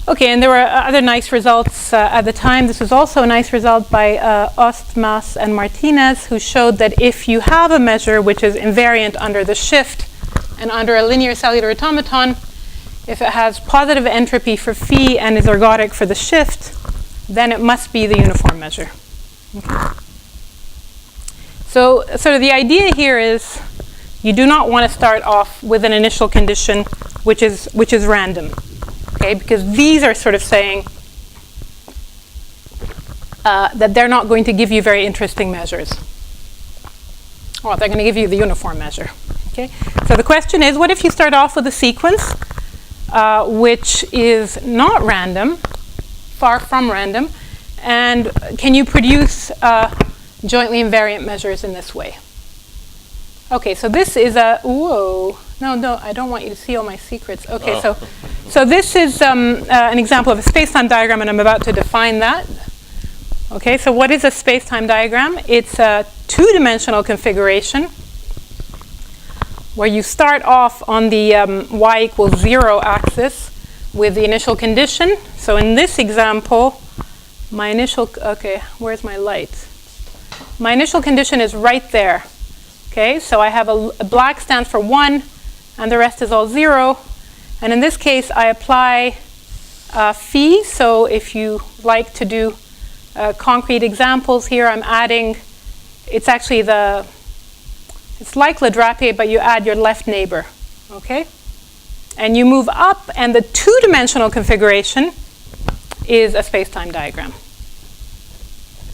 Okay, and there were other nice results at the time. This was also a nice result by Ostmas and Martinez, who showed that if you have a measure which is invariant under the shift and under a linear cellular automaton, if it has positive entropy for phi and is ergodic for the shift, then it must be the uniform measure. Okay. So sort of the idea here is you do not want to start off with an initial condition which is random. Okay, because these are sort of saying that they're not going to give you very interesting measures. Well, they're going to give you the uniform measure. Okay? So the question is, what if you start off with a sequence which is not random, far from random, and can you produce jointly invariant measures in this way? Okay, so this is a, whoa, no, I don't want you to see all my secrets. Okay, so this is an example of a space-time diagram, and I'm about to define that. Okay, so what is a space-time diagram? It's a two-dimensional configuration where you start off on the y equals 0 axis with the initial condition. So in this example, my initial, okay, where's my light? My initial condition is right there. Okay, so I have a black stands for 1, and the rest is all 0. And in this case, I apply phi. So if you like to do concrete examples here, I'm adding, it's actually it's like Le Drapier, but you add your left neighbor, okay? And you move up, and the two-dimensional configuration is a space-time diagram.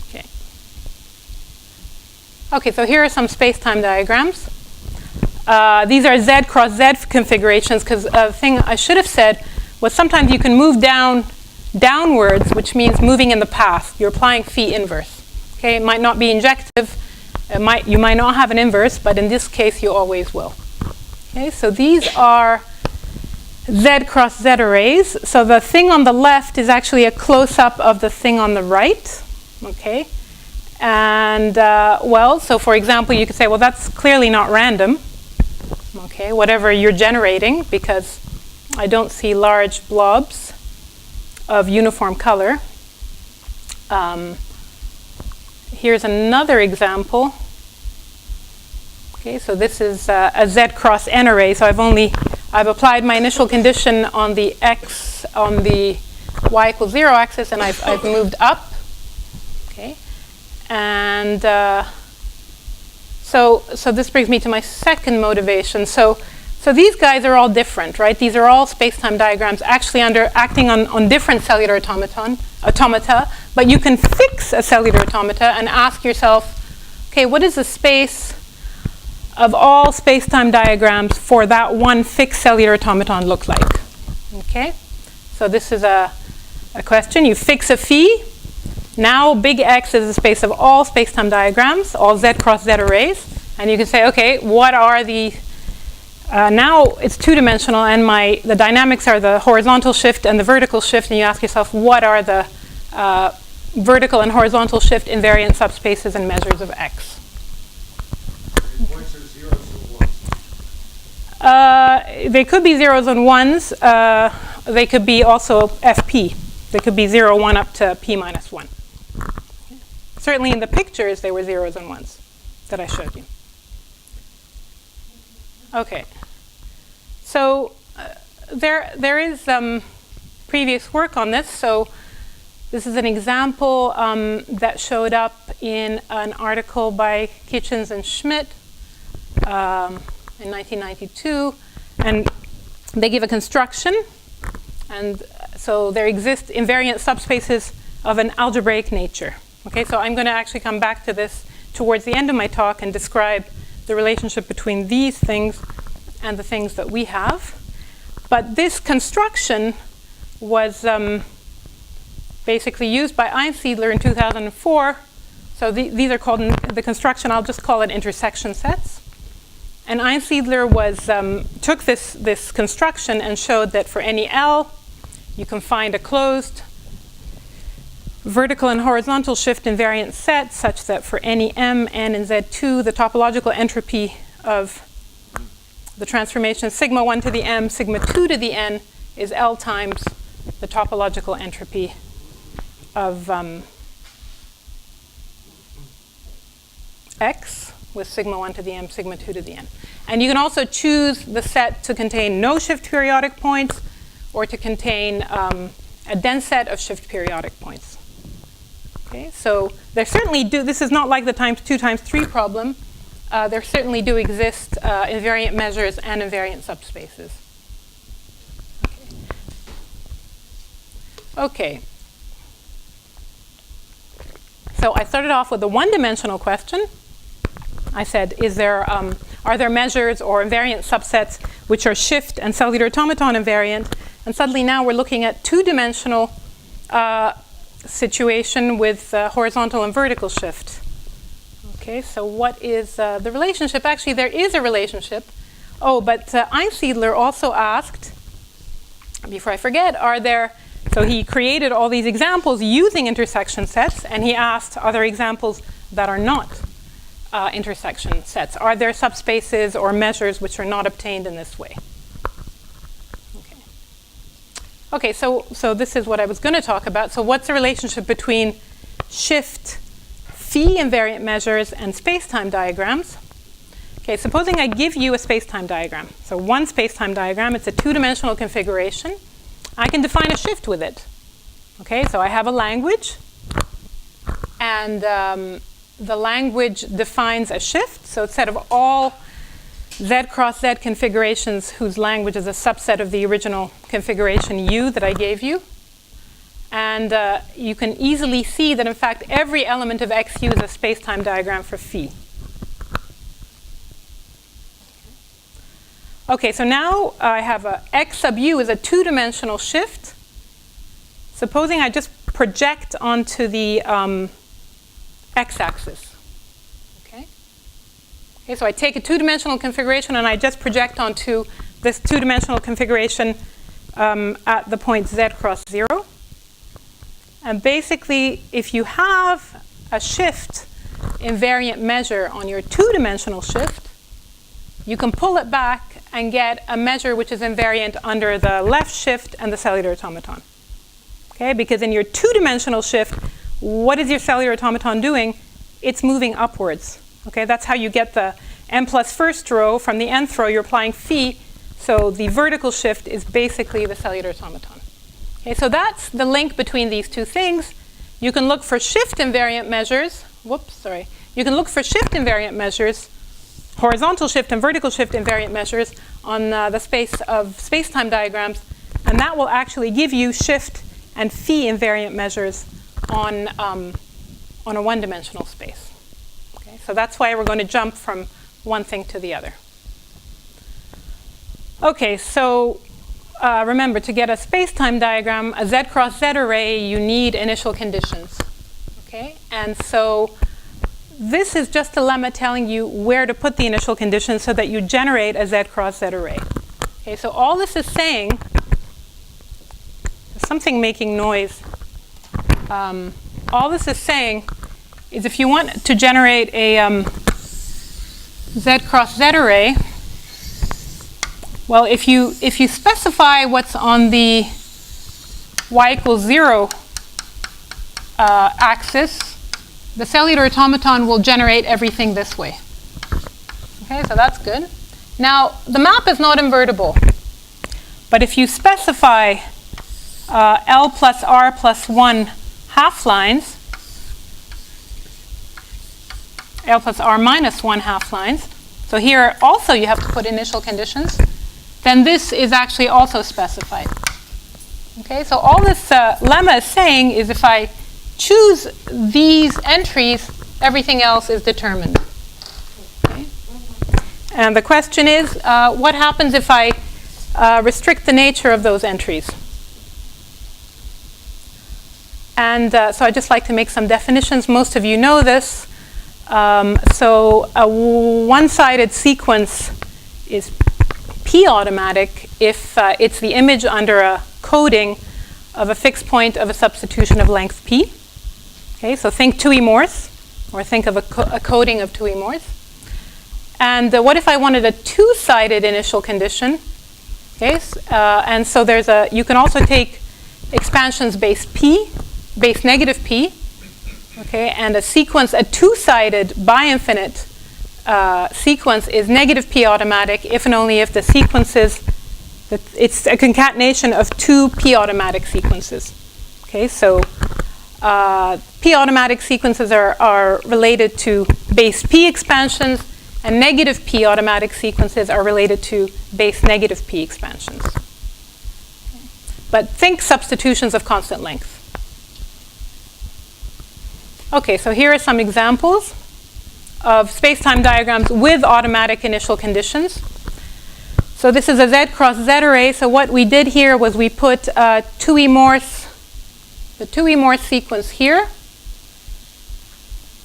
Okay. Okay, so here are some space-time diagrams. These are Z cross Z configurations, because the thing I should have said was sometimes you can move downwards, which means moving in the path. You're applying phi inverse. Okay, it might not be injective. You might not have an inverse, but in this case, you always will. Okay, so these are Z cross Z arrays. So the thing on the left is actually a close-up of the thing on the right. Okay, and well, so for example, you could say, well, that's clearly not random. Okay, whatever you're generating, because I don't see large blobs of uniform color. Here's another example. Okay, so this is a Z cross N array. So I've applied my initial condition on the X, on the Y equals 0 axis, and I've moved up. Okay, and so this brings me to my second motivation. So these guys are all different, right? These are all space-time diagrams actually acting on different cellular automata, but you can fix a cellular automata and ask yourself, okay, what is the space of all space-time diagrams for that one fixed cellular automaton look like? Okay, so this is a question. You fix a phi. Now big X is the space of all space-time diagrams, all Z cross Z arrays, and you can say, okay, what are the now it's two-dimensional, and the dynamics are the horizontal shift and the vertical shift, and you ask yourself, what are the vertical and horizontal shift invariant subspaces and measures of X? Points are zeros and ones. They could be zeros and ones. They could be also FP. They could be 0, 1 up to P minus 1. Certainly in the pictures, they were zeros and ones that I showed you. Okay, so there is previous work on this. So this is an example that showed up in an article by Kitchens and Schmidt in 1992, and they give a construction, and so there exist invariant subspaces of an algebraic nature. Okay, so I'm going to actually come back to this towards the end of my talk and describe the relationship between these things and the things that we have. But this construction was basically used by Einsiedler in 2004. So these are called, the construction, I'll just call it intersection sets. And Einsiedler took this construction and showed that for any L, you can find a closed vertical and horizontal shift invariant set such that for any M, N, and Z2, the topological entropy of the transformation sigma 1 to the M, sigma 2 to the N is L times the topological entropy of X with sigma 1 to the M, sigma 2 to the N. And you can also choose the set to contain no shift periodic points or to contain a dense set of shift periodic points. Okay, so there certainly this is not like the times 2 times 3 problem. There certainly do exist invariant measures and invariant subspaces. Okay. so I started off with a one-dimensional question. I said, are there measures or invariant subsets which are shift and cellular automaton invariant? And suddenly now we're looking at two-dimensional situation with horizontal and vertical shift. Okay, so what is the relationship? Actually, there is a relationship. Oh, but Einsiedler also asked, before I forget, so he created all these examples using intersection sets, and he asked, are there examples that are not intersection sets? Are there subspaces or measures which are not obtained in this way? Okay, so this is what I was going to talk about. So what's the relationship between shift, phi invariant measures, and space-time diagrams? Okay, supposing I give you a space-time diagram. So one space-time diagram, it's a two-dimensional configuration. I can define a shift with it. Okay, so I have a language, and the language defines a shift. So instead of all Z cross Z configurations whose language is a subset of the original configuration U that I gave you, and you can easily see that in fact every element of XU is a space-time diagram for phi. Okay, so now I have a X sub U is a two-dimensional shift. Supposing I just project onto the x-axis. Okay, so I take a two-dimensional configuration and I just project onto this two-dimensional configuration at the point Z cross 0. And basically, if you have a shift invariant measure on your two-dimensional shift, you can pull it back and get a measure which is invariant under the left shift and the cellular automaton. Okay, because in your two-dimensional shift, what is your cellular automaton doing? It's moving upwards. Okay, that's how you get the n plus first row. From the nth row, you're applying phi. So the vertical shift is basically the cellular automaton. Okay, so that's the link between these two things. You can look for shift invariant measures. You can look for shift invariant measures, horizontal shift and vertical shift invariant measures on the space of space-time diagrams, and that will actually give you shift and phi invariant measures on a one-dimensional space. Okay, so that's why we're going to jump from one thing to the other. Okay, so remember, to get a space-time diagram, a Z cross Z array, you need initial conditions. Okay, and so this is just a lemma telling you where to put the initial conditions so that you generate a Z cross Z array. Okay, so all this is saying, something making noise. All this is saying is if you want to generate a Z cross Z array, well, if you specify what's on the y equals 0 axis, the cellular automaton will generate everything this way. Okay, so that's good. Now, the map is not invertible, but if you specify L plus R plus 1 half lines, L plus R minus 1 half lines, so here also you have to put initial conditions, then this is actually also specified. Okay, so all this lemma is saying is if I choose these entries, everything else is determined. Okay. And the question is, what happens if I restrict the nature of those entries? And so I'd just like to make some definitions. Most of you know this. So a one-sided sequence is p-automatic if it's the image under a coding of a fixed point of a substitution of length p. Okay, so think 2E Morse, or think of a coding of 2E Morse. And what if I wanted a two-sided initial condition? Okay, and so you can also take expansions base p, base negative p, okay, and a two-sided bi-infinite sequence is negative p automatic if and only if the sequences, it's a concatenation of two p automatic sequences. Okay, so p automatic sequences are related to base p expansions, and negative p automatic sequences are related to base negative p expansions. But think substitutions of constant length. Okay, so here are some examples of space-time diagrams with automatic initial conditions. So this is a Z cross Z array. So what we did here was we put the 2E Morse sequence here,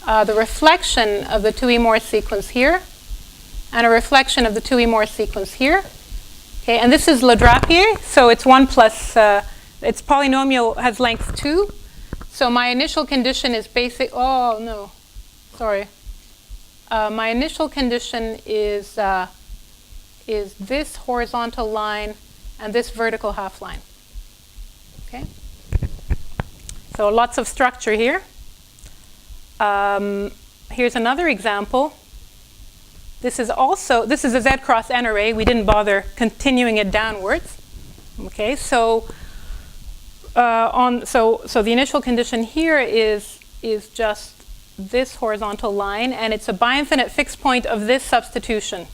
the reflection of the 2E Morse sequence here, and a reflection of the 2E Morse sequence here. Okay, and this is Le Drapier, so it's 1 plus, its polynomial has length 2. So my initial condition is basic, oh no, sorry. My initial condition is this horizontal line and this vertical half line. Okay? So lots of structure here. Here's another example. This is a Z cross N array. We didn't bother continuing it downwards. Okay, so the initial condition here is just this horizontal line, and it's a bi-infinite fixed point of this substitution.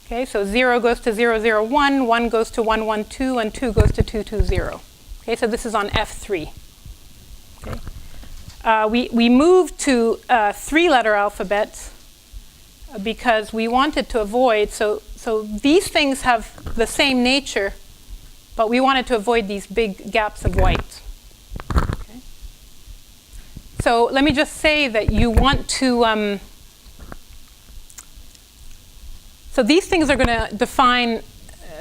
Okay, so 0 goes to 0, 0, 1, 1 goes to 1, 1, 2, and 2 goes to 2, 2, 0. Okay, so this is on F3. Okay. We moved to three-letter alphabet because we wanted to avoid, so these things have the same nature, but we wanted to avoid these big gaps of white. Okay. So let me just say that you want to, so these things are going to define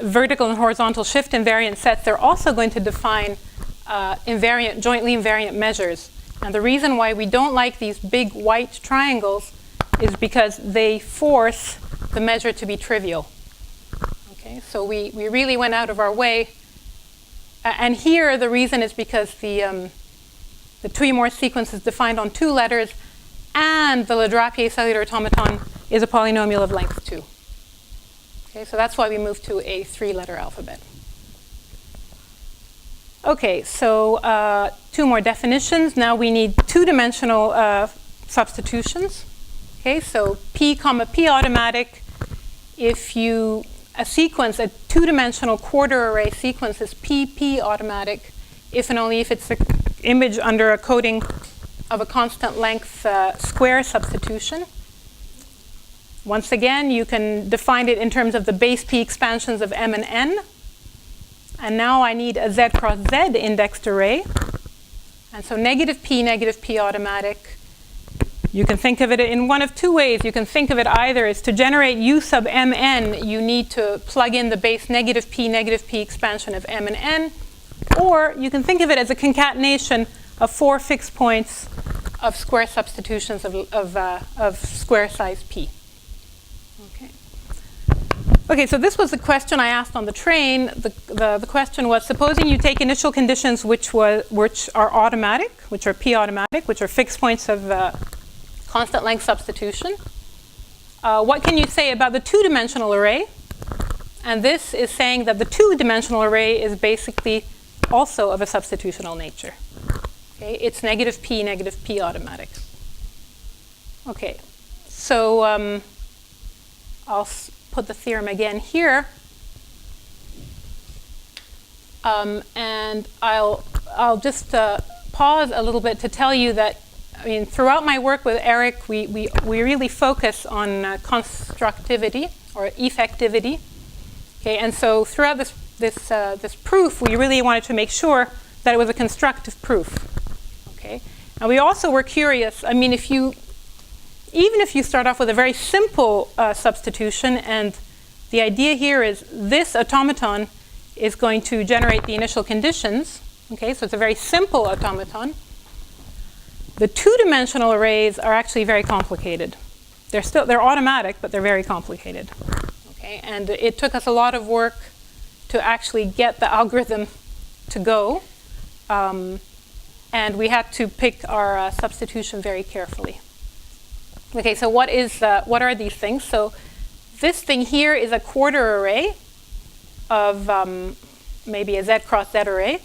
vertical and horizontal shift invariant sets. They're also going to define jointly invariant measures. And the reason why we don't like these big white triangles is because they force the measure to be trivial. Okay, so we really went out of our way. And here the reason is because the 2E Morse sequence is defined on 2 letters, and the Le Drapier cellular automaton is a polynomial of length 2. Okay, so that's why we moved to a 3-letter alphabet. Okay, so 2 more definitions. Now we need 2-dimensional substitutions. Okay, so P comma P automatic. If a 2-dimensional quarter array sequence is PP automatic, if and only if it's an image under a coding of a constant length square substitution. Once again, you can define it in terms of the base P expansions of M and N. And now I need a Z cross Z indexed array. And so negative P automatic. You can think of it in one of 2 ways. You can think of it either as to generate U sub Mn, you need to plug in the base negative P expansion of M and N. Or you can think of it as a concatenation of 4 fixed points of square substitutions of square size P. Okay, so this was the question I asked on the train. The question was, supposing you take initial conditions which are automatic, which are P automatic, which are fixed points of constant length substitution. What can you say about the 2-dimensional array? And this is saying that the 2-dimensional array is basically also of a substitutional nature. Okay, it's negative P automatic. Okay, so I'll put the theorem again here, and I'll just pause a little bit to tell you that, I mean, throughout my work with Eric, we really focus on constructivity or effectivity. Okay, and so throughout this proof, we really wanted to make sure that it was a constructive proof. Okay, and we also were curious. I mean, even if you start off with a very simple substitution, and the idea here is this automaton is going to generate the initial conditions. Okay, so it's a very simple automaton. The 2-dimensional arrays are actually very complicated. They're automatic, but they're very complicated. Okay, and it took us a lot of work to actually get the algorithm to go, and we had to pick our substitution very carefully. Okay, so what are these things? So this thing here is a quarter array of maybe a Z cross Z array,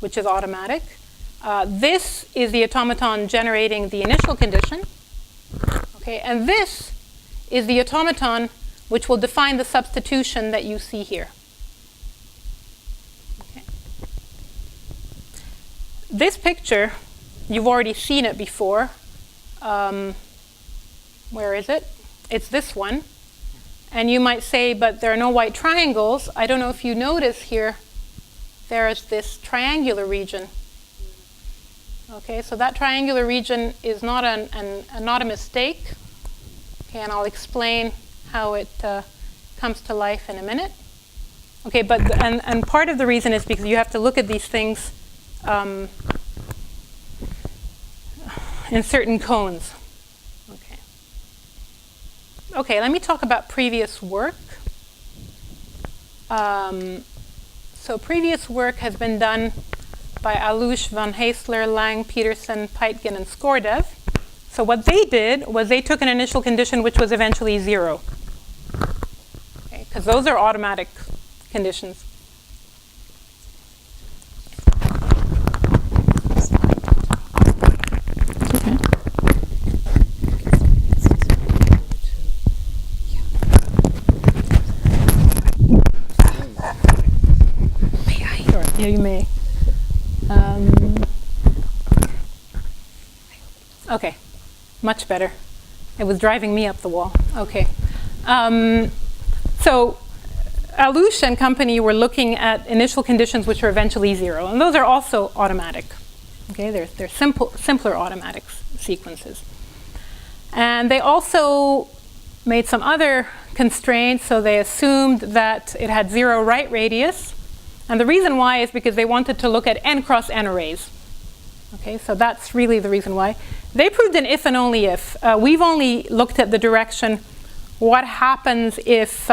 which is automatic. This is the automaton generating the initial condition. Okay, and this is the automaton which will define the substitution that you see here. Okay. This picture you've already seen it before. Where is it? It's this one. And you might say, but there are no white triangles. I don't know if you notice here, there is this triangular region. Okay, so that triangular region is not not a mistake. Okay, and I'll explain how it comes to life in a minute. Okay, but and part of the reason is because you have to look at these things in certain cones. Okay. Okay, let me talk about previous work. So previous work has been done by Alush, Van Heesler, Lang, Peterson, Peitgen, and Skordev. So what they did was they took an initial condition which was eventually 0. Okay, because those are automatic conditions. Yeah, you may. Okay, much better. It was driving me up the wall. Okay. So Alush and company were looking at initial conditions which are eventually 0, and those are also automatic. Okay, they're simpler automatic sequences. And they also made some other constraints, so they assumed that it had 0 right radius. And the reason why is because they wanted to look at n cross n arrays. Okay, so that's really the reason why. They proved an if and only if. We've only looked at the direction, what happens if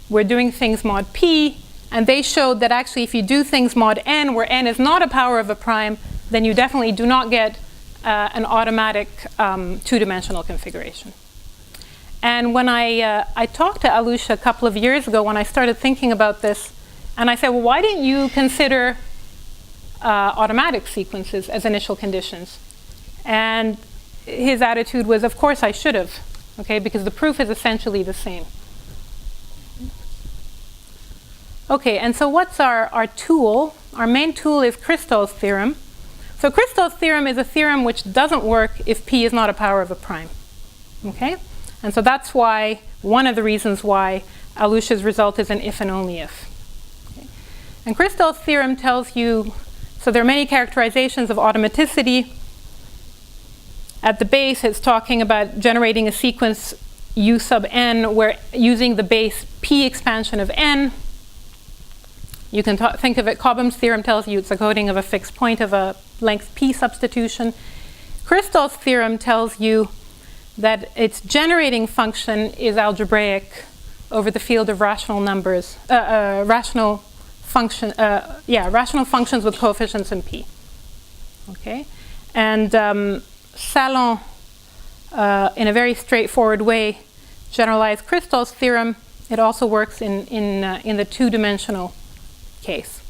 we're doing things mod p, and they showed that actually if you do things mod n, where n is not a power of a prime, then you definitely do not get an automatic two-dimensional configuration. And when I talked to Alush a couple of years ago when I started thinking about this, and I said, well, why didn't you consider automatic sequences as initial conditions? And his attitude was, of course I should have, okay, because the proof is essentially the same. Okay, and so what's our tool? Our main tool is Kristall's theorem. So Kristall's theorem is a theorem which doesn't work if p is not a power of a prime. Okay? And so that's why, one of the reasons why Alush's result is an if and only if. Okay? And Kristall's theorem tells you, so there are many characterizations of automaticity. At the base, it's talking about generating a sequence u sub n where using the base p expansion of n. You can think of it, Cobham's theorem tells you it's a coding of a fixed point of a length p substitution. Kristall's theorem tells you that its generating function is algebraic over the field of rational numbers, rational functions with coefficients in p. Okay, and Salon, in a very straightforward way, generalized Kristall's theorem. It also works in the two-dimensional case.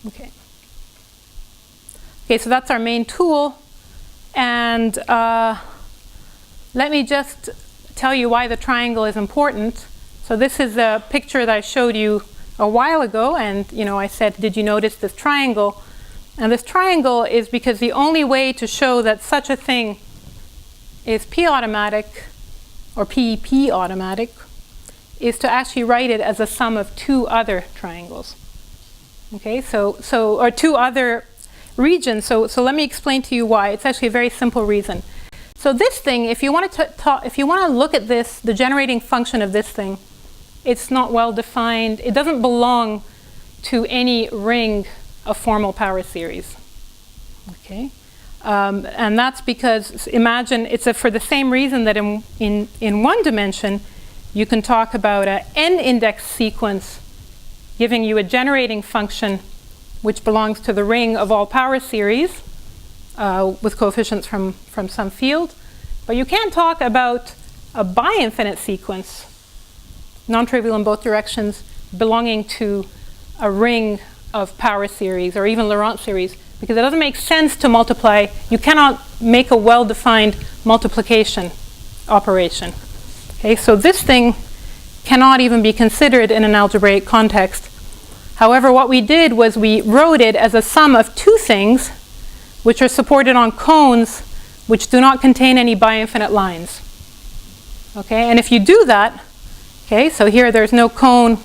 Okay. Okay, so that's our main tool, and let me just tell you why the triangle is important. So this is a picture that I showed you a while ago, and I said, did you notice this triangle? And this triangle is because the only way to show that such a thing is p-automatic, or p automatic, is to actually write it as a sum of two other triangles. Okay, or two other regions. So let me explain to you why. It's actually a very simple reason. So this thing, if you want to look at this, the generating function of this thing, it's not well defined. It doesn't belong to any ring of formal power series. Okay, and that's because imagine it's for the same reason that in one dimension you can talk about an n-index sequence giving you a generating function which belongs to the ring of all power series with coefficients from some field. But you can't talk about a bi-infinite sequence, non-trivial in both directions, belonging to a ring of power series or even Laurent series, because it doesn't make sense to multiply. You cannot make a well-defined multiplication operation. Okay, so this thing cannot even be considered in an algebraic context. However, what we did was we wrote it as a sum of two things which are supported on cones which do not contain any bi-infinite lines. Okay, and if you do that, okay, so here there's no cone.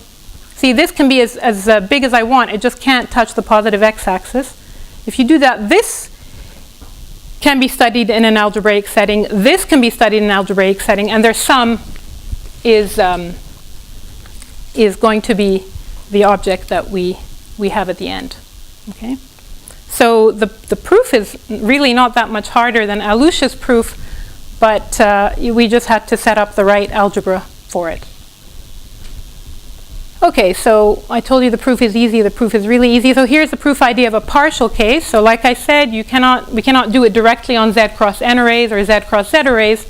See, this can be as big as I want. It just can't touch the positive x-axis. If you do that, this can be studied in an algebraic setting. This can be studied in an algebraic setting, and their sum is going to be the object that we have at the end. Okay, so the proof is really not that much harder than Alusha's proof, but we just had to set up the right algebra for it. Okay, so I told you the proof is easy. The proof is really easy. So here's the proof idea of a partial case. So like I said, we cannot do it directly on Z cross N arrays or Z cross Z arrays,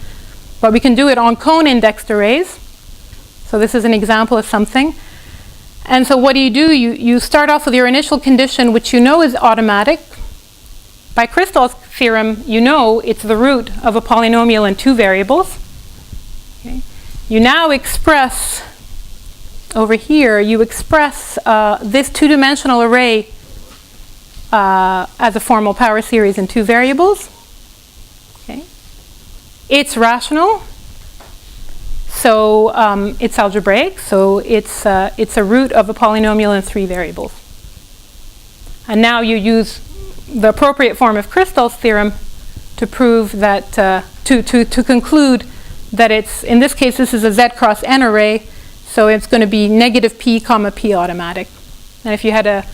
but we can do it on cone indexed arrays. So this is an example of something. And so what do? You start off with your initial condition, which you know is automatic. By Kristall's theorem, you know it's the root of a polynomial in two variables. Okay. You now express, over here, you express this two-dimensional array as a formal power series in two variables. Okay. It's rational. So it's algebraic, so it's a root of a polynomial in three variables. And now you use the appropriate form of Kristall's theorem to prove that, to conclude that it's, in this case, this is a Z cross N array, so it's going to be negative P comma P automatic. And if you had a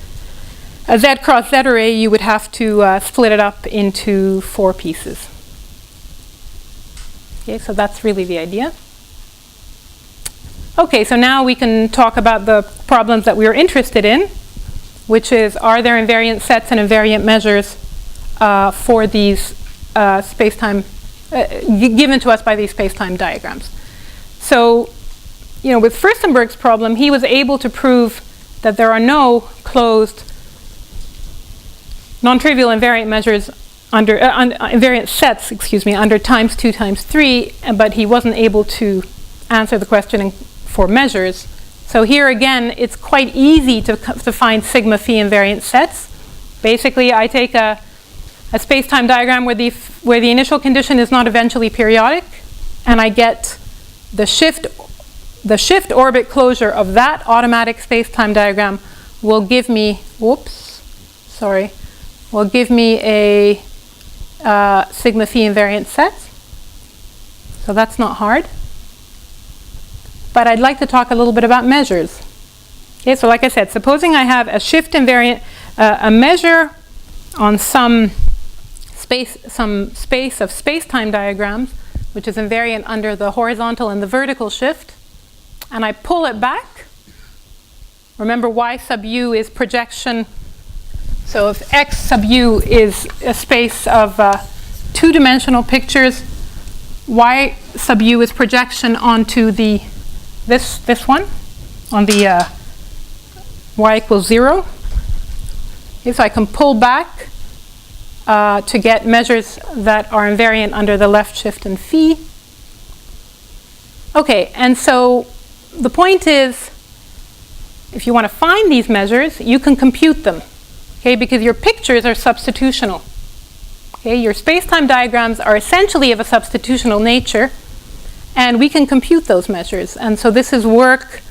Z cross Z array, you would have to split it up into 4 pieces. Okay, so that's really the idea. Okay, so now we can talk about the problems that we are interested in, which is, are there invariant sets and invariant measures for these space-time, given to us by these space-time diagrams. So, with Furstenberg's problem, he was able to prove that there are no closed non-trivial invariant measures under, invariant sets, under times 2 times 3, but he wasn't able to answer the question for measures. So here again, it's quite easy to find sigma phi invariant sets. Basically, I take a space-time diagram where the initial condition is not eventually periodic, and I get the shift orbit closure of that automatic space-time diagram will give me, will give me a sigma phi invariant set. So that's not hard. But I'd like to talk a little bit about measures. Okay, so like I said, supposing I have a shift invariant, a measure on some space of space-time diagrams, which is invariant under the horizontal and the vertical shift, and I pull it back. Remember, y sub u is projection. So if x sub u is a space of two-dimensional pictures, y sub u is projection onto the this one, on the y equals 0. Okay, so I can pull back to get measures that are invariant under the left shift and phi. Okay, and so the point is, if you want to find these measures, you can compute them. Okay, because your pictures are substitutional. Okay, your space-time diagrams are essentially of a substitutional nature, and we can compute those measures. And so this is work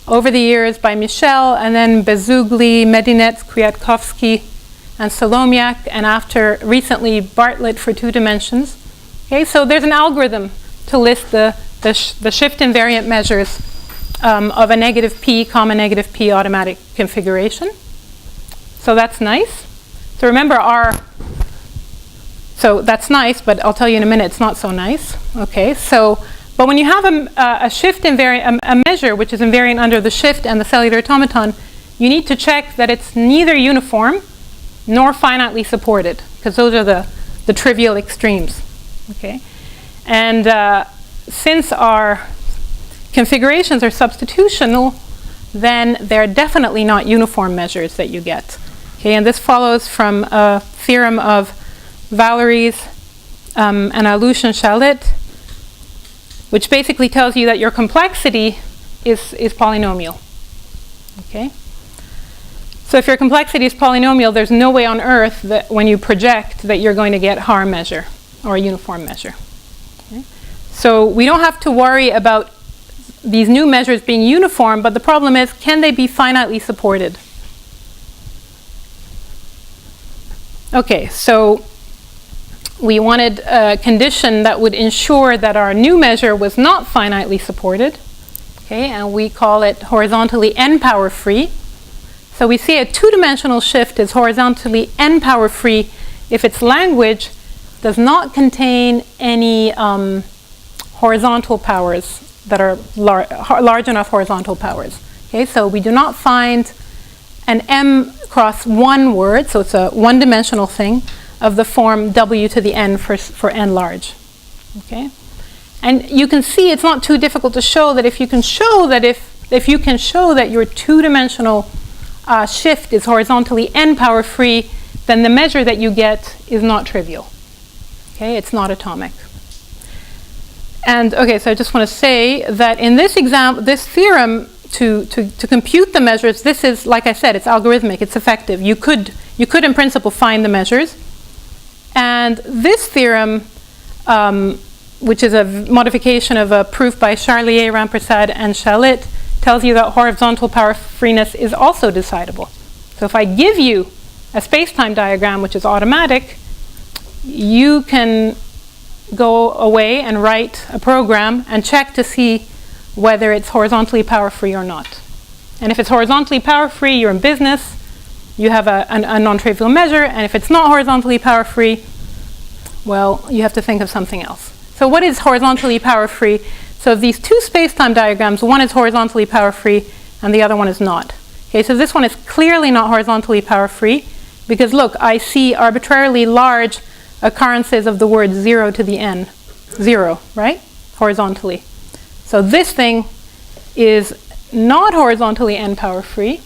over the years by Michel, and then Bezugli, Medinets, Kwiatkowski, and Solomiak, and after recently Bartlett for 2 dimensions. Okay, so there's an algorithm to list the shift invariant measures of a negative p comma negative p automatic configuration. So that's nice. So remember so that's nice, but I'll tell you in a minute it's not so nice. Okay, so but when you have a shift invariant, a measure which is invariant under the shift and the cellular automaton, you need to check that it's neither uniform nor finitely supported, because those are the trivial extremes. Okay, and since our configurations are substitutional, then they're definitely not uniform measures that you get. Okay, and this follows from a theorem of Valerie's and Alouche and Chalet, which basically tells you that your complexity is polynomial. Okay, So if your complexity is polynomial, there's no way on earth that when you project that you're going to get harm measure or a uniform measure. Okay? So we don't have to worry about these new measures being uniform, but the problem is, can they be finitely supported? Okay, so we wanted a condition that would ensure that our new measure was not finitely supported. Okay, and we call it horizontally n power free. So we see a two-dimensional shift is horizontally n power free if its language does not contain any horizontal powers that are large enough horizontal powers. Okay, so we do not find an m cross 1 word, so it's a one-dimensional thing, of the form w to the n for n large. Okay, and you can see it's not too difficult to show that if you can show that your two-dimensional shift is horizontally n power free, then the measure that you get is not trivial. Okay, it's not atomic. And okay, so I just want to say that in this example, this theorem to compute the measures, this is, like I said, it's algorithmic, it's effective. You could in principle find the measures. And this theorem, which is a modification of a proof by Charlier, Rampersad, and Shalit, tells you that horizontal power freeness is also decidable. So if I give you a space-time diagram which is automatic, you can go away and write a program and check to see whether it's horizontally power free or not. And if it's horizontally power free, you're in business. You have a non-trivial measure, and if it's not horizontally power free, well, you have to think of something else. So what is horizontally power free? So these two space-time diagrams, one is horizontally power free and the other one is not. Okay, so this one is clearly not horizontally power free because look, I see arbitrarily large occurrences of the word 0 to the n. 0, right? Horizontally. So this thing is not horizontally n power free.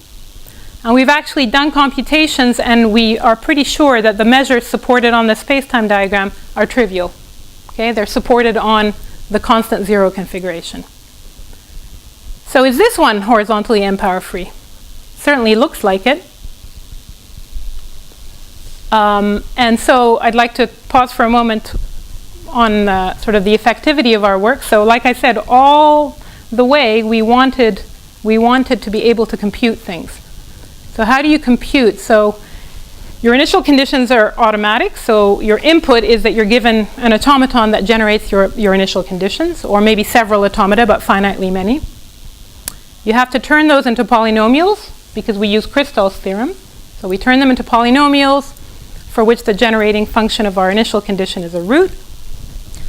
And we've actually done computations and we are pretty sure that the measures supported on the space-time diagram are trivial. Okay, they're supported on the constant 0 configuration. So is this one horizontally n power free? Certainly looks like it. And so I'd like to pause for a moment on sort of the effectivity of our work. So like I said, all the way we wanted to be able to compute things. So how do you compute? So your initial conditions are automatic. So your input is that you're given an automaton that generates your initial conditions, or maybe several automata, but finitely many. You have to turn those into polynomials because we use Kristall's theorem. So we turn them into polynomials for which the generating function of our initial condition is a root.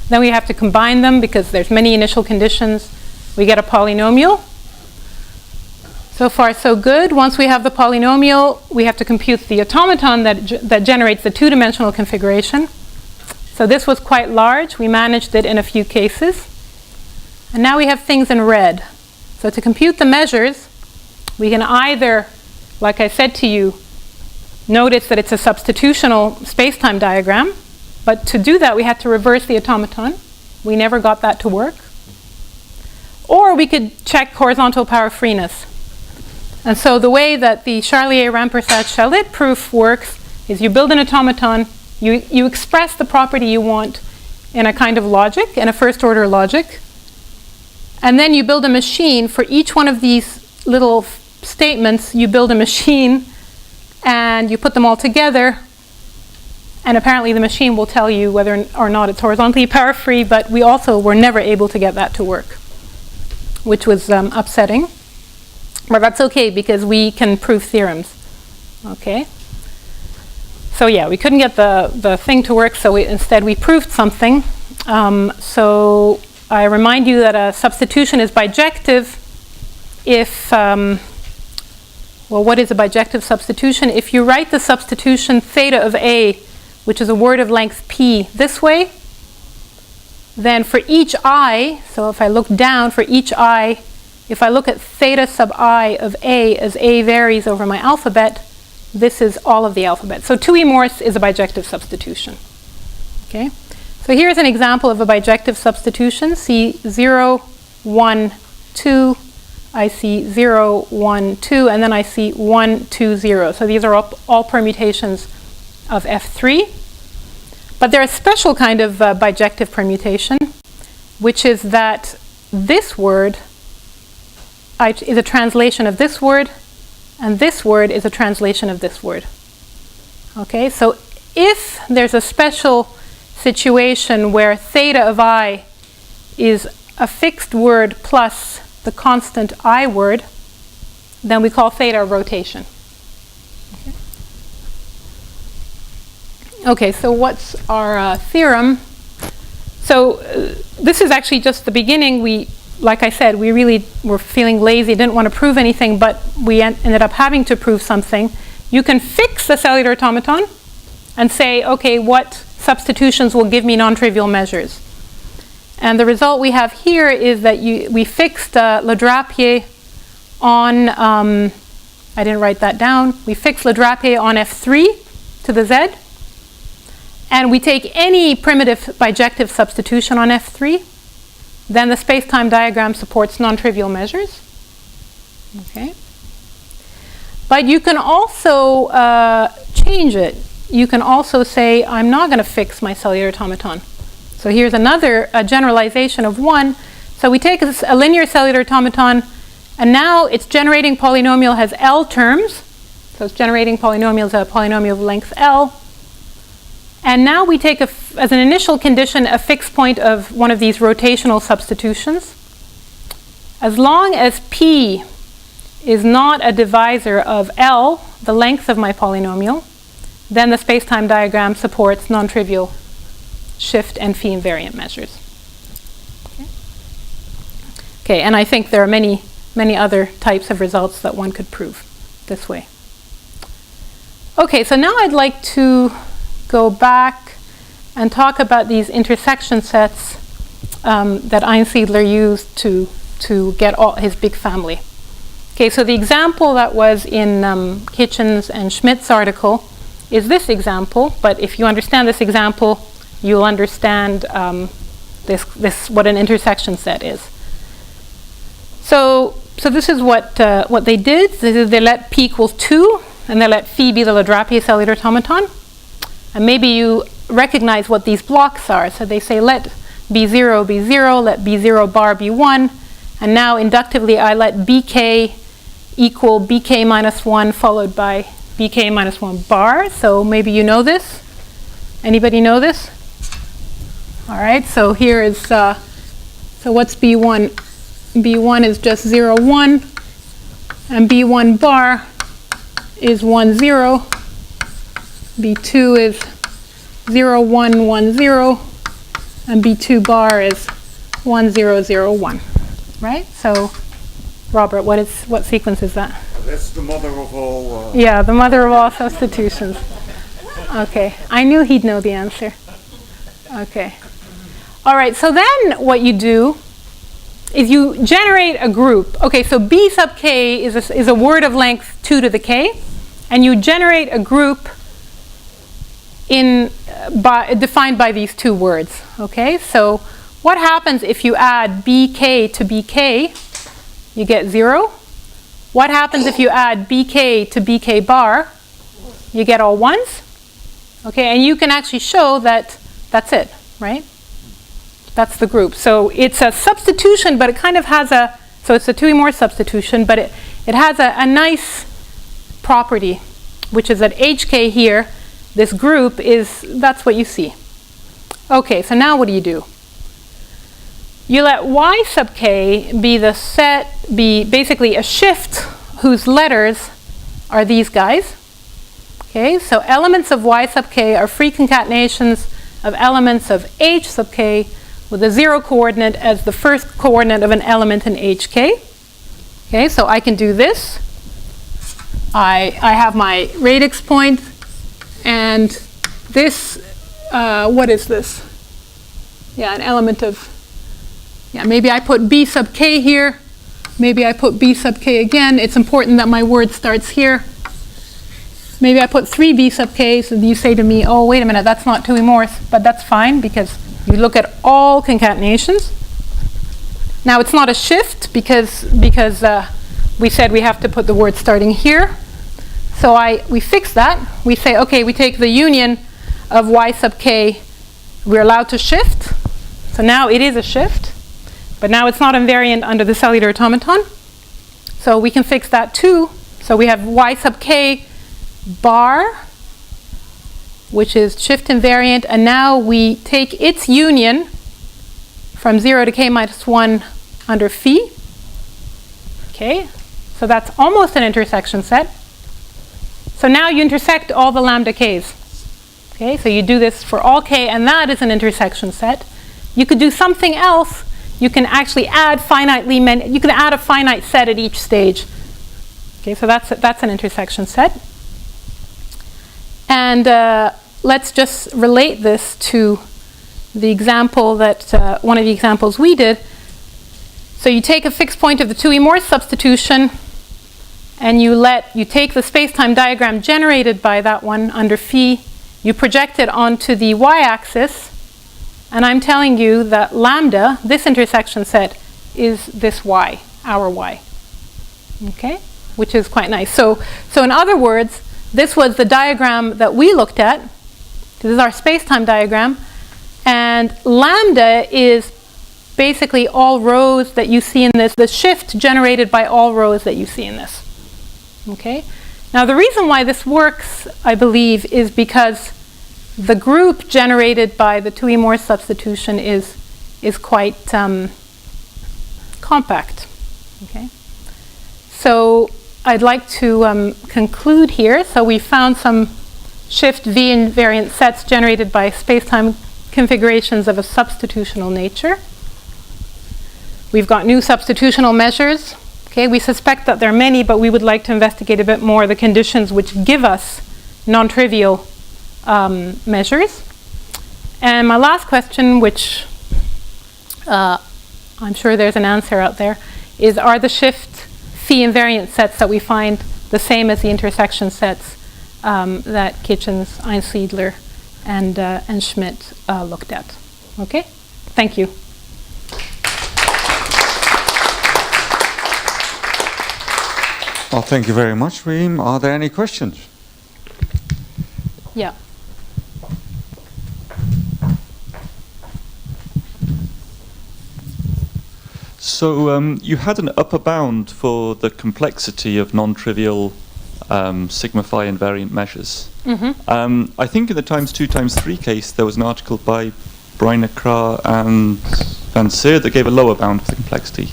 Then we have to combine them because there's many initial conditions. We get a polynomial. So far, so good. Once we have the polynomial, we have to compute the automaton that generates the two-dimensional configuration. So this was quite large. We managed it in a few cases. And now we have things in red. So to compute the measures, we can either, like I said to you, notice that it's a substitutional space-time diagram. But to do that, we had to reverse the automaton. We never got that to work. Or we could check horizontal power freeness. And so the way that the Charlier-Rampersad-Shalit proof works is you build an automaton, you express the property you want in a kind of logic, in a first-order logic, and then you build a machine for each one of these little statements. You build a machine and you put them all together, and apparently the machine will tell you whether or not it's horizontally power-free, but we also were never able to get that to work, which was upsetting. But that's okay because we can prove theorems. Okay? So yeah, we couldn't get the thing to work, so instead we proved something. So I remind you that a substitution is bijective if, well, what is a bijective substitution? If you write the substitution theta of A, which is a word of length p, this way, then for each I, so if I look down for each I, if I look at theta sub I of A as A varies over my alphabet, this is all of the alphabet. So 2e Morse is a bijective substitution. Okay? So here's an example of a bijective substitution. See 0, 1, 2, I see 0, 1, 2, and then I see 1, 2, 0. So these are all permutations of F3. But there is a special kind of bijective permutation, which is that this word is a translation of this word, and this word is a translation of this word. Okay, so if there's a special situation where theta of I is a fixed word plus the constant I word, then we call theta a rotation. Okay, so what's our theorem? So this is actually just the beginning. Like I said, we really were feeling lazy, didn't want to prove anything, but we ended up having to prove something. You can fix the cellular automaton and say, okay, what substitutions will give me non-trivial measures? And the result we have here is that we fixed Le Drapier on, I didn't write that down, we fixed Le Drapier on F3 to the Z, and we take any primitive bijective substitution on F3, then the space-time diagram supports non-trivial measures. Okay. But you can also change it. You can also say, I'm not going to fix my cellular automaton. So here's another generalization of 1. So we take a linear cellular automaton, and now its generating polynomial has L terms. So it's generating polynomials a polynomial of length L. And now we take, as an initial condition, a fixed point of one of these rotational substitutions. As long as P is not a divisor of L, the length of my polynomial, then the space-time diagram supports non-trivial shift and phi invariant measures. Okay, and I think there are many, many other types of results that one could prove this way. Okay, so now I'd like to go back and talk about these intersection sets that Einsiedler used to get all his big family. Okay, so the example that was in Kitchen's and Schmidt's article is this example, but if you understand this example, you'll understand this what an intersection set is. So this is what they did. They let P equals 2, and they let phi be the Le Drapier cellular automaton. And maybe you recognize what these blocks are. So they say let B0 be 0, let B0 bar be 1, and now inductively I let BK equal BK minus 1 followed by BK minus 1 bar. So maybe you know this. Anybody know this? All right, so here is, so what's B1? B1 is just 0, 1, and B1 bar is 1, 0. B2 is 0, 1, 1, 0, and B2 bar is 1, 0, 0, 1. Right? So, Robert, what sequence is that? That's the mother of all... Yeah, the mother of all substitutions. Okay, I knew he'd know the answer. Okay. All right, so then what you do is you generate a group. Okay, so B sub k is a word of length 2 to the k, and you generate a group defined by these two words. Okay, so what happens if you add bk to bk? You get 0. What happens if you add bk to bk bar? You get all ones. Okay, and you can actually show that that's it, right? That's the group. So it's a substitution, but it kind of has so it's a two-more substitution, but it has a nice property, which is that hk here, this group that's what you see. Okay, so now what do? You let y sub k be the set, be basically a shift whose letters are these guys. Okay, so elements of y sub k are free concatenations of elements of h sub k with a 0 coordinate as the first coordinate of an element in hk. Okay, so I can do this. I have my radix point, and this, what is this? Yeah, an element of, maybe I put b sub k here. Maybe I put b sub k again. It's important that my word starts here. Maybe I put 3b sub k, so you say to me, oh, wait a minute, that's not two-imorph, but that's fine because you look at all concatenations. Now it's not a shift because we said we have to put the word starting here. So we fix that. We say, okay, we take the union of y sub k. We're allowed to shift. So now it is a shift. But now it's not invariant under the cellular automaton. So we can fix that too. So we have y sub k bar, which is shift invariant. And now we take its union from 0 to k minus 1 under phi. Okay, so that's almost an intersection set. So now you intersect all the lambda k's. Okay, so you do this for all k, and that is an intersection set. You could do something else. You can actually add finitely many. You can add a finite set at each stage. Okay, so that's an intersection set. And let's just relate this to the example that one of the examples we did. So you take a fixed point of the 2E Morse substitution, and you take the space-time diagram generated by that one under phi, you project it onto the y-axis, and I'm telling you that lambda, this intersection set, is this y, our y. Okay? Which is quite nice. So in other words, this was the diagram that we looked at. This is our space-time diagram. And lambda is basically all rows that you see in this, the shift generated by all rows that you see in this. Okay? Now the reason why this works, I believe, is because the group generated by the 2E Morse substitution is quite compact. Okay? So I'd like to conclude here. So we found some shift V invariant sets generated by space-time configurations of a substitutional nature. We've got new substitutional measures. Okay, we suspect that there are many, but we would like to investigate a bit more the conditions which give us non-trivial measures. And my last question, which I'm sure there's an answer out there, is are the shift phi invariant sets that we find the same as the intersection sets that Kitchens, Einsiedler, and Schmidt looked at? Okay, thank you. Well, thank you very much, Reem. Are there any questions? Yeah. So you had an upper bound for the complexity of non-trivial sigma phi invariant measures. Mm-hmm. I think in the times 2 times 3 case there was an article by Breiner, Krah and Van Seer that gave a lower bound for the complexity.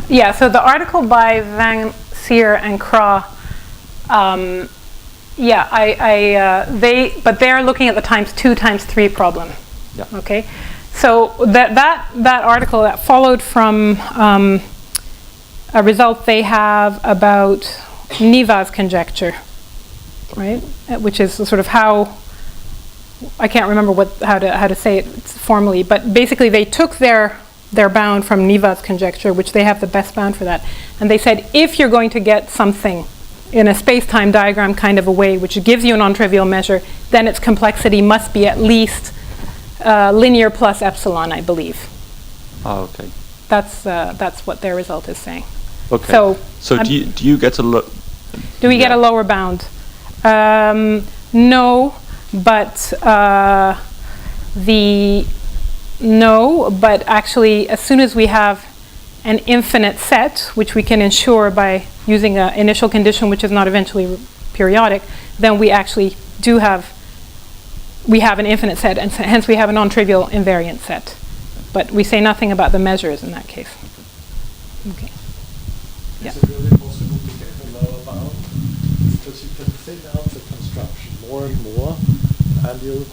Yeah, so the article by Van Seer and Krah, but they're looking at the times 2 times 3 problem. Yeah. Okay, so that article that followed from a result they have about Niva's conjecture, right? Which is sort of how, I can't remember how to say it formally, but basically they took their bound from Niva's conjecture, which they have the best bound for that, and they said if you're going to get something in a space-time diagram kind of a way, which gives you a non-trivial measure, then its complexity must be at least linear plus epsilon, I believe. Oh, okay. That's what their result is saying. Okay. So do you get a look? Do we get a lower bound? No, but no, but actually, as soon as we have an infinite set, which we can ensure by using an initial condition which is not eventually periodic, then we actually have an infinite set, and hence we have a non-trivial invariant set. But we say nothing about the measures in that case. Okay. Yeah. Is it really possible to get a lower bound? Because you can thin out the construction more and more, and you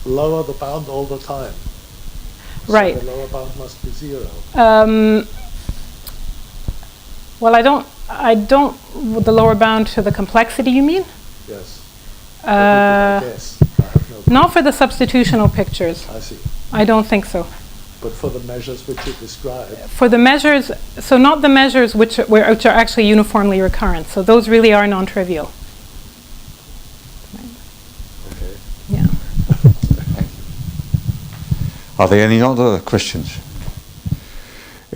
lower the bound all the time. Right. So the lower bound must be 0. Well, I don't. The lower bound to the complexity, you mean? Yes. I guess. I have no clue. Not for the substitutional pictures. I see. I don't think so. But for the measures which you described. For the measures, so not the measures which are actually uniformly recurrent. So those really are non-trivial. Okay. Yeah. Are there any other questions?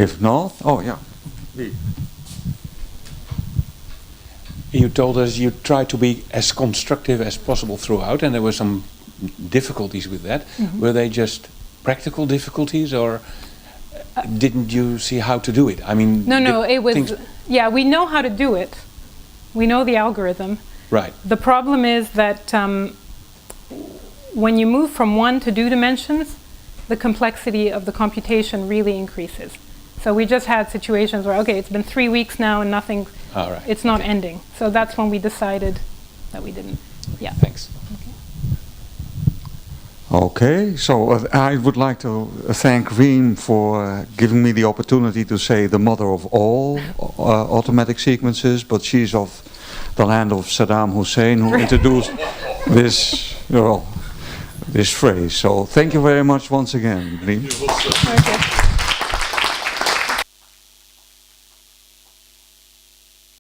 If not, oh yeah. You told us you tried to be as constructive as possible throughout, and there were some difficulties with that. Mm-hmm. Were they just practical difficulties, or didn't you see how to do it? I mean, No, it was, things- yeah, we know how to do it. We know the algorithm. right. The problem is that when you move from 1 to 2 dimensions, the complexity of the computation really increases. So we just had situations where, okay, it's been 3 weeks now and nothing, All right. it's not ending. So that's when we decided that we didn't. Yeah. Thanks. Okay, so I would like to thank Reem for giving me the opportunity to say the mother of all automatic sequences, but she's of the land of Saddam Hussein who introduced this, this phrase. So thank you very much once again, Reem. Okay.